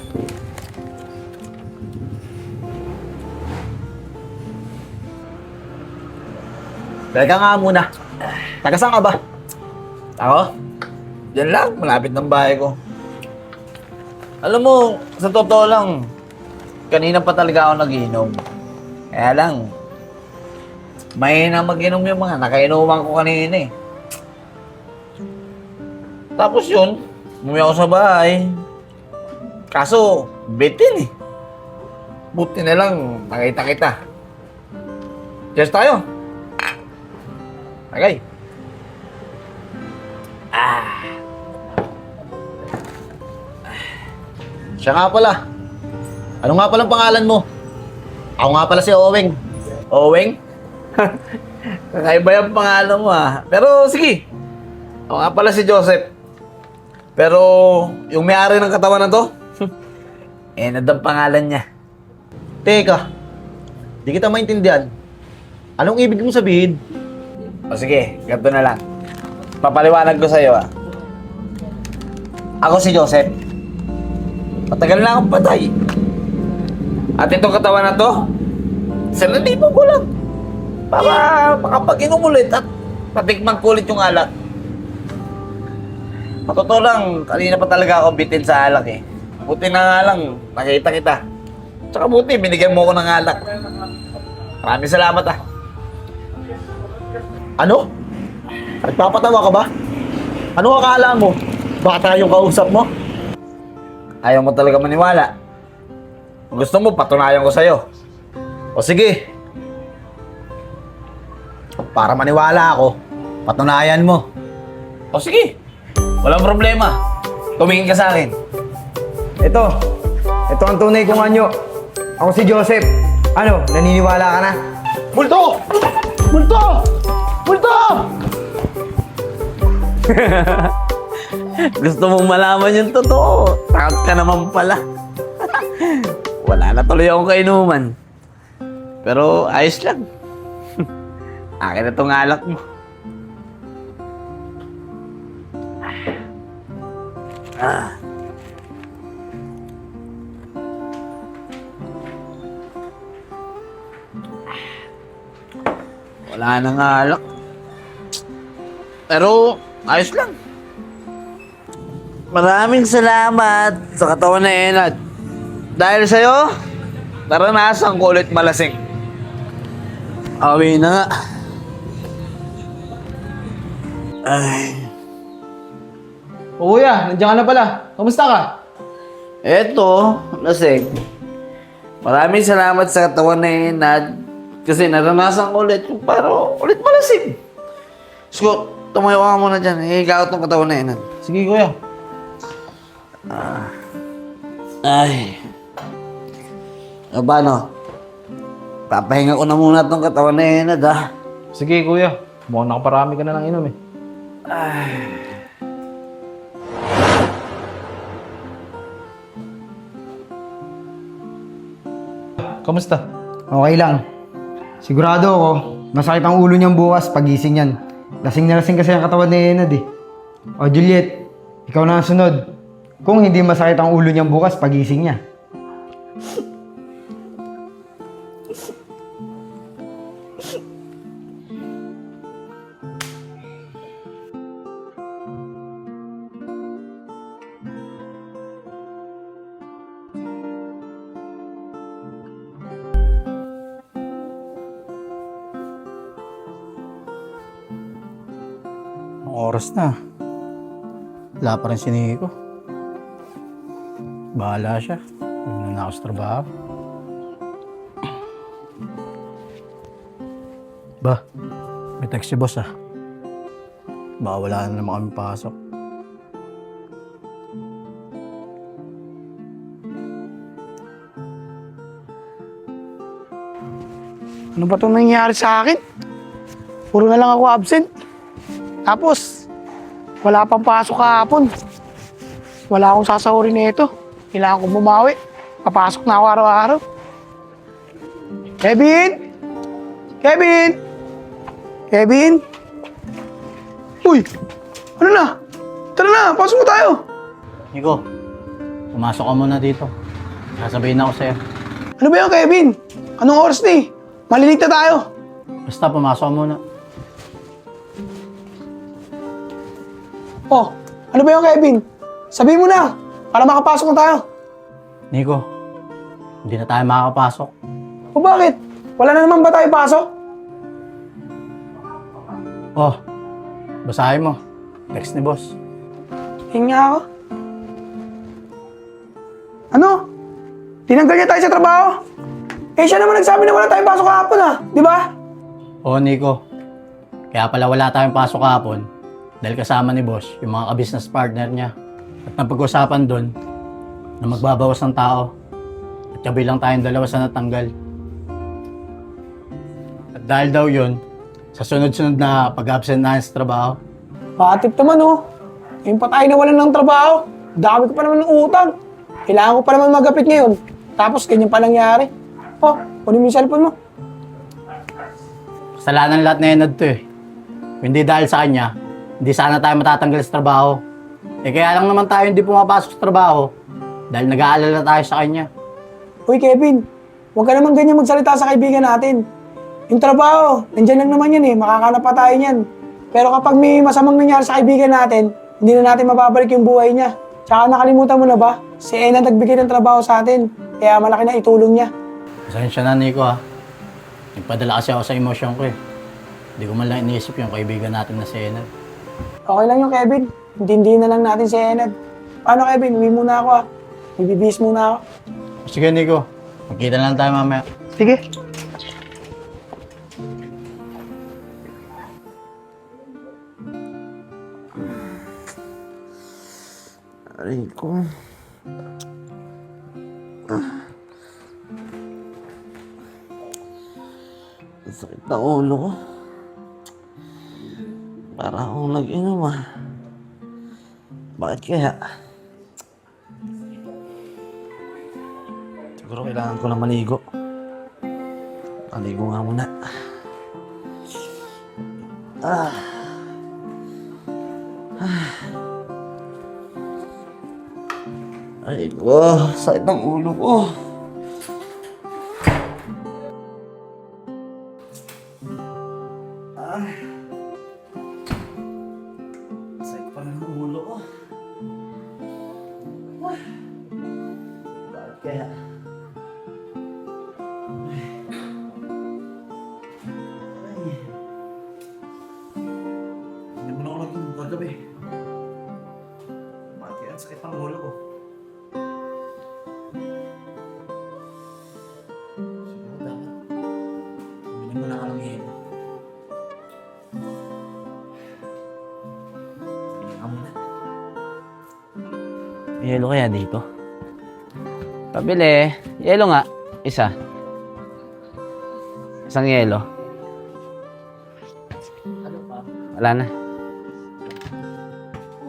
Speaker 3: Teka nga muna. Taga saan ka ba? Ako? Diyan lang, malapit ng bahay ko. Alam mo, sa totoo lang, kanina pa talaga ako nag-iinom. Kaya lang, mahina mag-inom yung mga nakainuman ko kanina eh. Tapos yun, umuwi ako sa bahay. Kaso, bitin eh. Buti na lang, nakita kita. Cheers tayo. Okay. Siya nga pala. Ano nga palang pangalan mo? Ako nga pala si Oweng. Oweng? Kakaiba yung pangalan mo ah. Pero sige. Ako nga pala si Joseph. Pero yung may-ari ng katawan na to, Enad ang pangalan niya. Teka, di kita maintindihan. Anong ibig mong sabihin? O sige, ganito na lang. Papaliwanag ko sa'yo ah. Ako si Joseph. Matagal na akong patay. At itong katawan na to, sinalipan ko lang. Para makapag-inom ulit at patikman ko ulit yung alak. Matotoo lang, kanina pa talaga ako bitin sa alak eh. Buti na nga lang, nakita kita. Tsaka buti, binigyan mo ko ng alak. Maraming salamat ah. Ano? Nagpapatawa ka ba? Ano akala mo? Bata yung kausap mo? Ayaw mo talaga maniwala. Kung gusto mo, patunayan ko sa'yo. O sige. Para maniwala ako, patunayan mo. O sige. Walang problema. Tumingin ka sa akin.
Speaker 5: Ito ang tunay kong anyo. Ako si Joseph. Ano, naniniwala ka na?
Speaker 3: Multo! Multo! Multo! Gusto mong malaman yung totoo. Takot ka naman pala. Wala na tuloy akong kainuman. Pero ayos lang. Akin na itong alak mo. Wala nang alak. Pero ayos lang. Maraming salamat sa katawan na Enad. Dahil sa'yo, naranasan ko ulit malasing. Awi na nga. Ay.
Speaker 6: O kuya, nandiyan ka na pala. Kamusta ka?
Speaker 3: Eto, lasing. Maraming salamat sa katawan na Enad. Kasi naranasan ko ulit yung paro ulit malasing. So, tumayo ka muna dyan. Hihigaot ng katawan na Enad.
Speaker 6: Sige kuya.
Speaker 3: Ay. O paano? Papahinga ko na muna itong katawan na Enad ha.
Speaker 6: Sige kuya. Mukhang nakaparami ka na ng inom eh. Kamusta?
Speaker 5: Okay lang. Sigurado ako, masakit ang ulo niyang bukas pagising yan. Lasing na lasing kasi ang katawan ni Enad eh. O Juliet, ikaw na ang sunod. Kung hindi masakit ang ulo niyang bukas pagising niya.
Speaker 1: Ang oras na. Wala pa rin si Nico. Bahala siya. Hindi na ako sa trabaho. Ba, may text si boss ah. Baka wala na naman kami pasok.
Speaker 2: Ano ba itong nangyayari sa akin? Puro na lang ako absent. Tapos, wala pang pasok kahapon. Wala akong sasahurin nito. Kailangan kong bumawi. Papasok na ako araw-araw. Kevin! Kevin! Kevin! Uy! Ano na? Tara na, pasok na tayo.
Speaker 1: Nico, pumasok ka muna dito. Sasabihin ako sa'yo.
Speaker 2: Ano ba yun, Kevin? Anong oras na eh? Malilig na tayo.
Speaker 1: Basta pumasok ka muna.
Speaker 2: Oh, ano ba yun, Kevin? Sabihin mo na, para makapasok na tayo.
Speaker 1: Nico, hindi na tayo makakapasok.
Speaker 2: O bakit? Wala na naman ba tayo pasok?
Speaker 1: Oh, basahin mo. Text ni boss.
Speaker 2: Hinga ako. Ano? Tinanggal niya tayo sa trabaho? Eh siya naman nagsabi na wala tayong pasok kahapon di ba?
Speaker 1: Oo, Nico. Kaya pala wala tayong pasok kahapon dahil kasama ni boss yung mga ka-business partner niya. At napag-usapan doon na magbabawas ng tao. At kabilang tayong dalawa sa natanggal. At dahil daw yun, sa sunod-sunod na pag-absent na sa trabaho,
Speaker 2: Patip naman Yung pa tayo nawalan ng trabaho. Dami ko pa naman ng utang. Kailangan ko pa naman magapit ngayon. Tapos ganyan pa nangyari. Oh, kunin mo yung cellphone mo.
Speaker 1: kasalanan lahat na Enad to eh. Kung hindi dahil sa kanya, hindi sana tayo matatanggal sa trabaho. Eh kaya lang naman tayo hindi pumapasok sa trabaho dahil nag-aalala tayo sa kanya.
Speaker 2: Uy, Kevin, huwag ka naman ganyan magsalita sa kaibigan natin. Yung trabaho, nandyan lang naman yan makakanap pa tayo niyan. Pero kapag may masamang nangyari sa kaibigan natin, hindi na natin mababalik yung buhay niya. Tsaka nakalimutan mo na ba, si Ena nagbigay ng trabaho sa atin, kaya malaki na itulong niya.
Speaker 1: Pasensya na, Nico ha. Nagpadala kasi ako sa emosyon ko eh. Hindi ko man lang iniisip yung kaibigan natin na si Enad.
Speaker 2: Okay lang yung Kevin, intindihin na lang natin si Enad. Paano Kevin, uwi muna ako Bibibis muna ako.
Speaker 1: Sige, Nico. Magkita na lang tayo mamaya.
Speaker 2: Sige.
Speaker 3: Aray ko. Ang sakit na ulo ko. Para akong nag-inom Bakit kaya? Siguro kailangan ko na maligo. Maligo nga muna. Ay ko, sakit ng ulo ko. Sakit pa ng ulo ko. Bakit kaya? Hindi mo na ako naging kagabi. Bakit kaya ang sakit ng ulo ko? Siguro dapat bumili mo na ka ng hilo. Bili ka muna. May yelo kaya dito?
Speaker 10: Pabili. Yelo nga. Isa. Isang yelo. Wala na.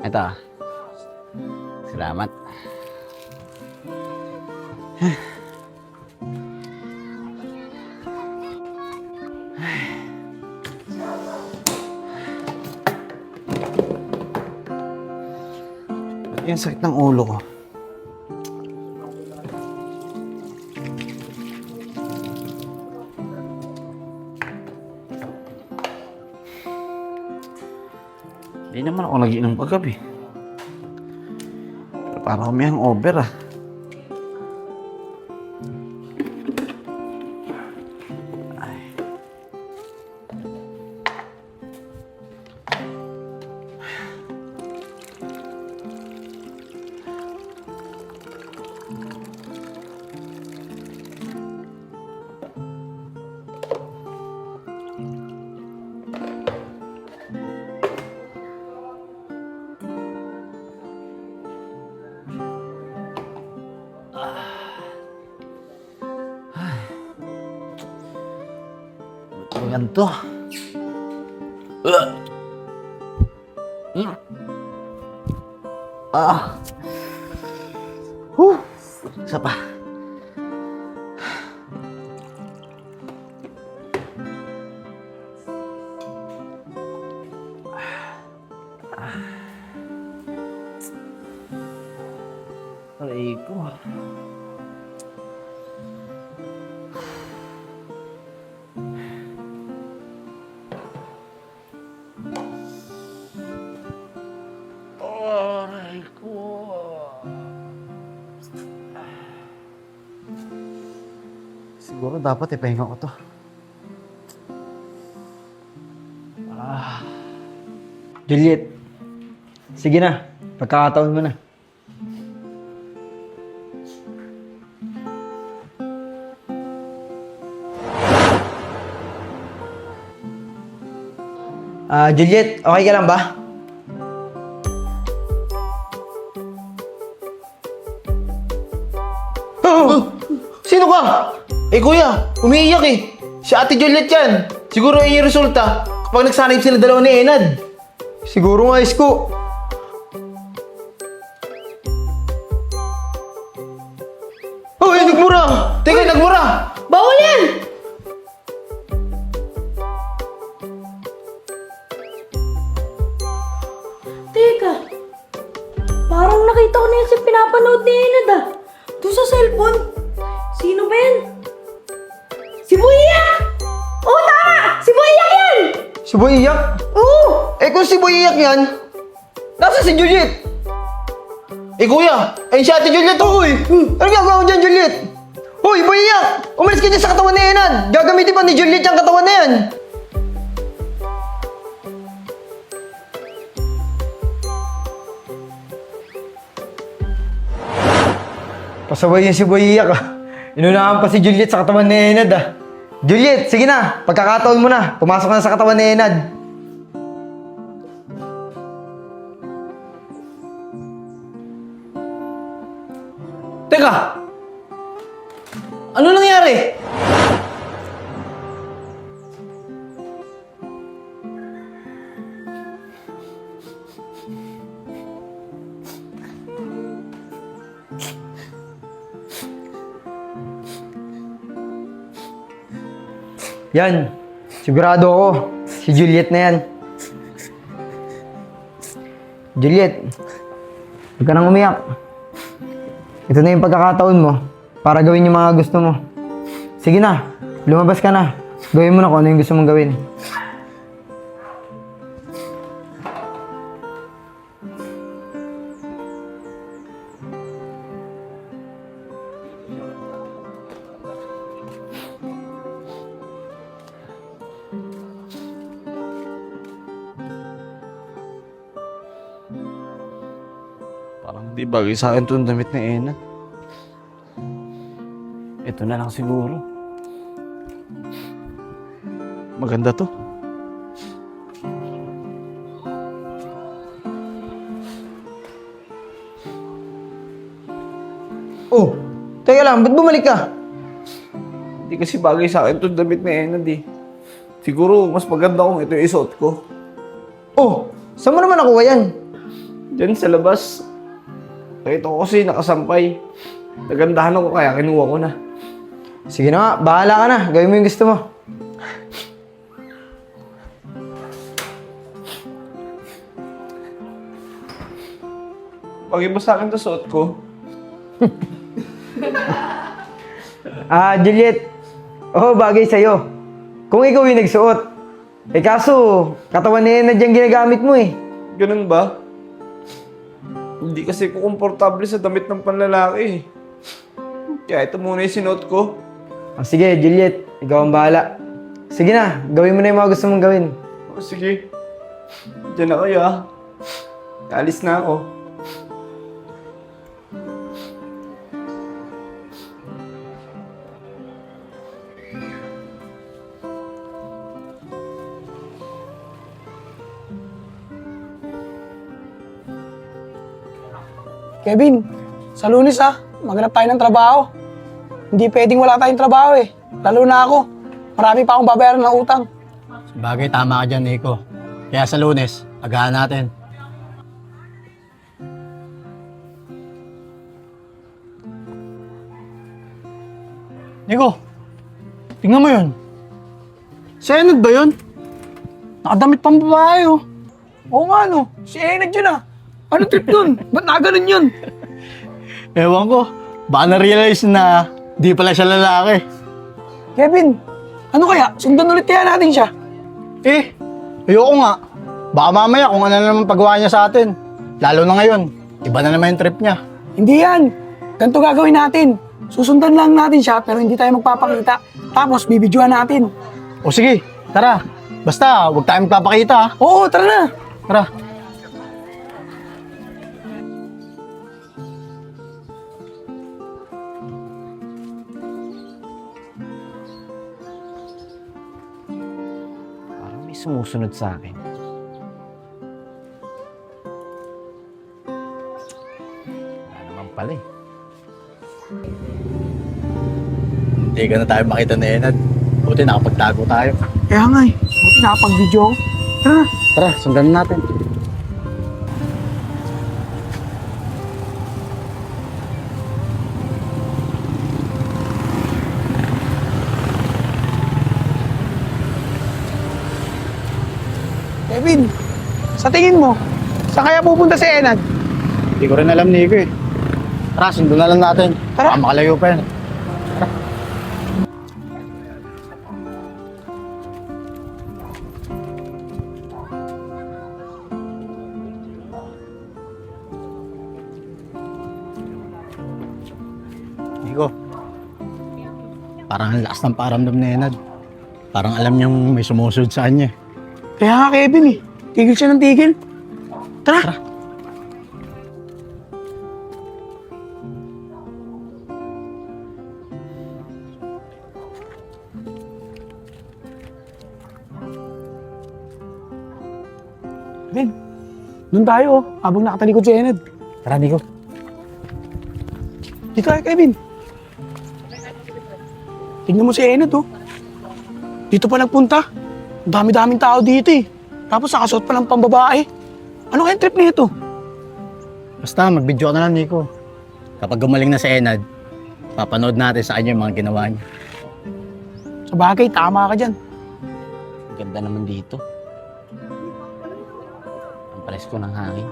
Speaker 10: Ito. Salamat.
Speaker 3: Ba't yung sakit ng ulo ko? Hindi naman ako nag-inom kagabi. Pero parang may hangover Ganito. Isa pa. Aray ko. Aray ko. Siguro dapat ipahinga ko to.
Speaker 5: Juliet, sige na. Pagkakataon mo na. Juliet, okay ka lang ba?
Speaker 6: Sino ka? Eh kuya, umiiyak eh. Si Ate Juliet yan. Siguro yun yung resulta kapag nagsanib sila dalawa ni Enad.
Speaker 5: Siguro nga, Isko.
Speaker 6: Hoy, nagmura! Teka, nagmura!
Speaker 4: Bawal yan! Teka, parang nakita ko na yan sa pinapanood ni Enad ah. Doon sa cellphone. Sino ba yan? Si Buiyak! Oo, tama! Si Buiyak yan!
Speaker 5: Si Boy iyak?
Speaker 4: Oo!
Speaker 5: Eh kung si Boy iyak yan, nasa si Juliet?
Speaker 6: Eh kuya, ayun si Ate Juliet oh!
Speaker 5: Uy! Ano gagawa mo dyan, Juliet? Hoy, Boy iyak! Umalis ka dyan sa katawan ni Enad! Gagamitin pa ni Juliet yung katawan na yan! Pasaway yun si Boy iyak ah. Inunahan pa si Juliet sa katawan ni Enad ah. Juliet, sige na! Pagkakataon mo na! Pumasok na sa katawan ni Enad!
Speaker 3: Teka! Ano nangyari?
Speaker 5: Yan, sigurado ako. Si Juliet na yan. Juliet, huwag ka nang umiyak. Ito na yung pagkakataon mo para gawin yung mga gusto mo. Sige na, lumabas ka na. Gawin mo na kung ano yung gusto mong gawin.
Speaker 3: Parang di bagay sa akin itong damit ni Enad. Ito na lang siguro. Maganda to.
Speaker 5: Oh, teka lang, ba't bumalik ka?
Speaker 3: Hindi kasi bagay sa akin itong damit ni Enad eh. Siguro mas maganda kung ito yung isuot ko.
Speaker 5: Oh, saan mo naman nakuha yan?
Speaker 3: Diyan sa labas. Nakita ko kasi nakasampay. Nagandahan ako kaya kinuha ko na.
Speaker 5: Sige na nga, bahala ka na. Gawin mo yung gusto mo.
Speaker 3: Bagay ba sa akin ito suot ko?
Speaker 5: Juliet. Oh, bagay sa'yo. Kung ikaw yung nagsuot. Eh kaso, katawan ni Enad yung ginagamit mo eh.
Speaker 3: Ganun ba? Hindi kasi ko komportable sa damit ng panlalaki eh. Kaya ito muna yung sinuot ko.
Speaker 5: Oh, sige, Juliet. Ikaw ang bahala. Sige na, gawin mo na yung mga gusto mong gawin.
Speaker 3: O sige. Diyan na kayo ah. Alis na ako.
Speaker 2: Kevin, sa Lunes maghanap tayo ng trabaho. Hindi pwedeng wala tayong trabaho eh. Lalo na ako. Marami pa akong babayaran ng utang.
Speaker 1: Bagay, tama ka dyan, Nico. Kaya sa Lunes, agahan natin. Nico, tingnan mo yun.
Speaker 2: Si Enad ba yun? Nakadamit pang babae oh. Oo nga no, si Enad yun ah. Ano trip dun? Ba't nakaganon yun?
Speaker 1: Ewan ko, baka na-realize na di pala siya lalaki.
Speaker 2: Kevin, ano kaya? Sundan ulit kaya natin siya?
Speaker 1: Eh, ayoko nga. Baka mamaya kung ano na naman pagawa niya sa atin. Lalo na ngayon, iba na naman yung trip niya.
Speaker 2: Hindi yan. Ganito gagawin natin. Susundan lang natin siya pero hindi tayo magpapakita. Tapos bibidyohan natin.
Speaker 1: O sige, tara. Basta, huwag tayong magpapakita ha.
Speaker 2: Oo, tara na.
Speaker 1: Tara.
Speaker 10: Parang may sumusunod sa akin. Wala naman pala eh.
Speaker 1: Hindi ka na tayo makita ni Enad. Buti nakapagtago tayo.
Speaker 2: Kaya nga eh. Buti nakapag-video ako. Tara na.
Speaker 1: Tara, sundan natin.
Speaker 2: Kevin, sa tingin mo, saan kaya pupunta si Enad?
Speaker 1: Hindi ko rin alam, Nico eh. Tara, sundan na lang natin.
Speaker 2: Tara.
Speaker 1: Baka makalayo pa yan. Nico, parang ang lakas ng paramdam ni Enad. Parang alam niyang may sumusunod sa kanya.
Speaker 2: Kaya nga Kevin eh. Tigil siya ng tigil. Tara. Kevin, doon tayo oh, habang nakatalikod si Enad.
Speaker 1: Tara, Nico.
Speaker 2: Dito tayo, Kevin. Tingnan mo si Enad oh. Dito pa nagpunta. Ang dami-daming tao dito eh. Tapos nakasuot pa ng pambabae. Ano kayang trip nito?
Speaker 1: Basta, mag-video ka na lang, Nico. Kapag gumaling na si Enad, papanood natin sa kanya yung mga ginawa niya.
Speaker 2: Sa bagay, tama ka dyan.
Speaker 10: Ang ganda naman dito. Ang presko ng hangin.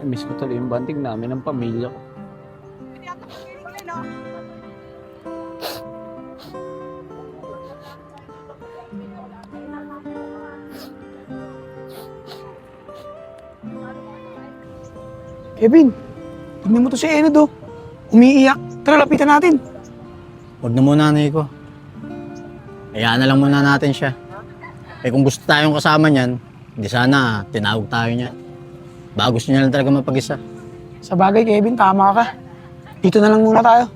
Speaker 10: Miss ko tuloy yung banting namin ng pamilya ko.
Speaker 2: Kevin, tingnan mo to si Enad oh. Umiiyak. Tara, lapitan natin.
Speaker 1: Huwag na muna, Nico. Hayaan na lang muna natin siya. Eh kung gusto tayong kasama niyan, hindi sana tinawag tayo niya. Baka gusto niya lang talaga mapag-isa.
Speaker 2: Sa bagay, Kevin, tama ka. Dito na lang muna tayo.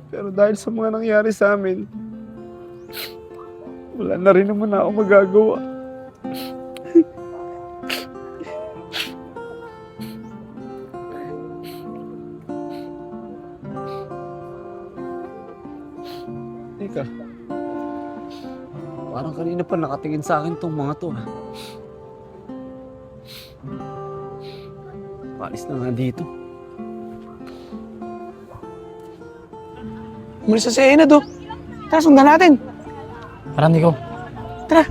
Speaker 8: Pero dahil sa mga nangyari sa amin, wala na rin naman ako magagawa. Teka.
Speaker 10: Parang kanina pa nakatingin sa akin tong mga to. Palis na nga dito.
Speaker 2: Umalis na si Enad oh. Tara, sundan natin.
Speaker 1: Tara, Nico.
Speaker 2: Tara.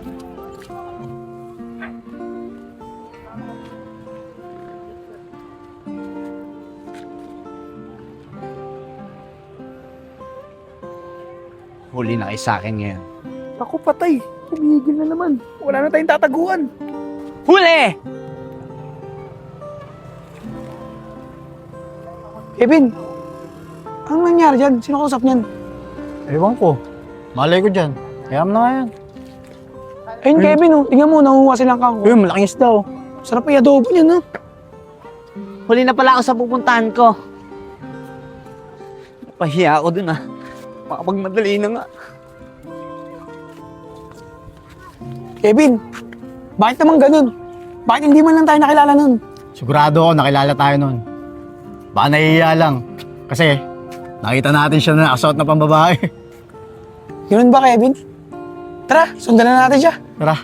Speaker 10: Huli na kayo sa akin ngayon.
Speaker 2: Ako patay. Tumigil na naman. Wala na tayong tataguan.
Speaker 10: Huli!
Speaker 2: Kevin, anong nangyari dyan? Sino kausap niyan?
Speaker 1: Ewan ko. Malay ko dyan. Kaya mo na nga yan.
Speaker 2: Ayun, Kevin oh. Tingnan mo, nanguha silang kangko.
Speaker 1: Uy, malaking isda oh.
Speaker 2: Sarap yung adobo niyan oh.
Speaker 10: Huli na pala ako sa pupuntahan ko. Napahiya ako dun ah. Makapagmadali na nga.
Speaker 2: Kevin, bakit naman ganun? Bakit hindi man lang tayo nakilala nun?
Speaker 1: Sigurado ako nakilala tayo nun. Baka nahihiya lang. Kasi nakita natin siya na nakasuot na pambabae.
Speaker 2: Ganun ba, Kevin? Tara, sundan na natin siya.
Speaker 1: Tara.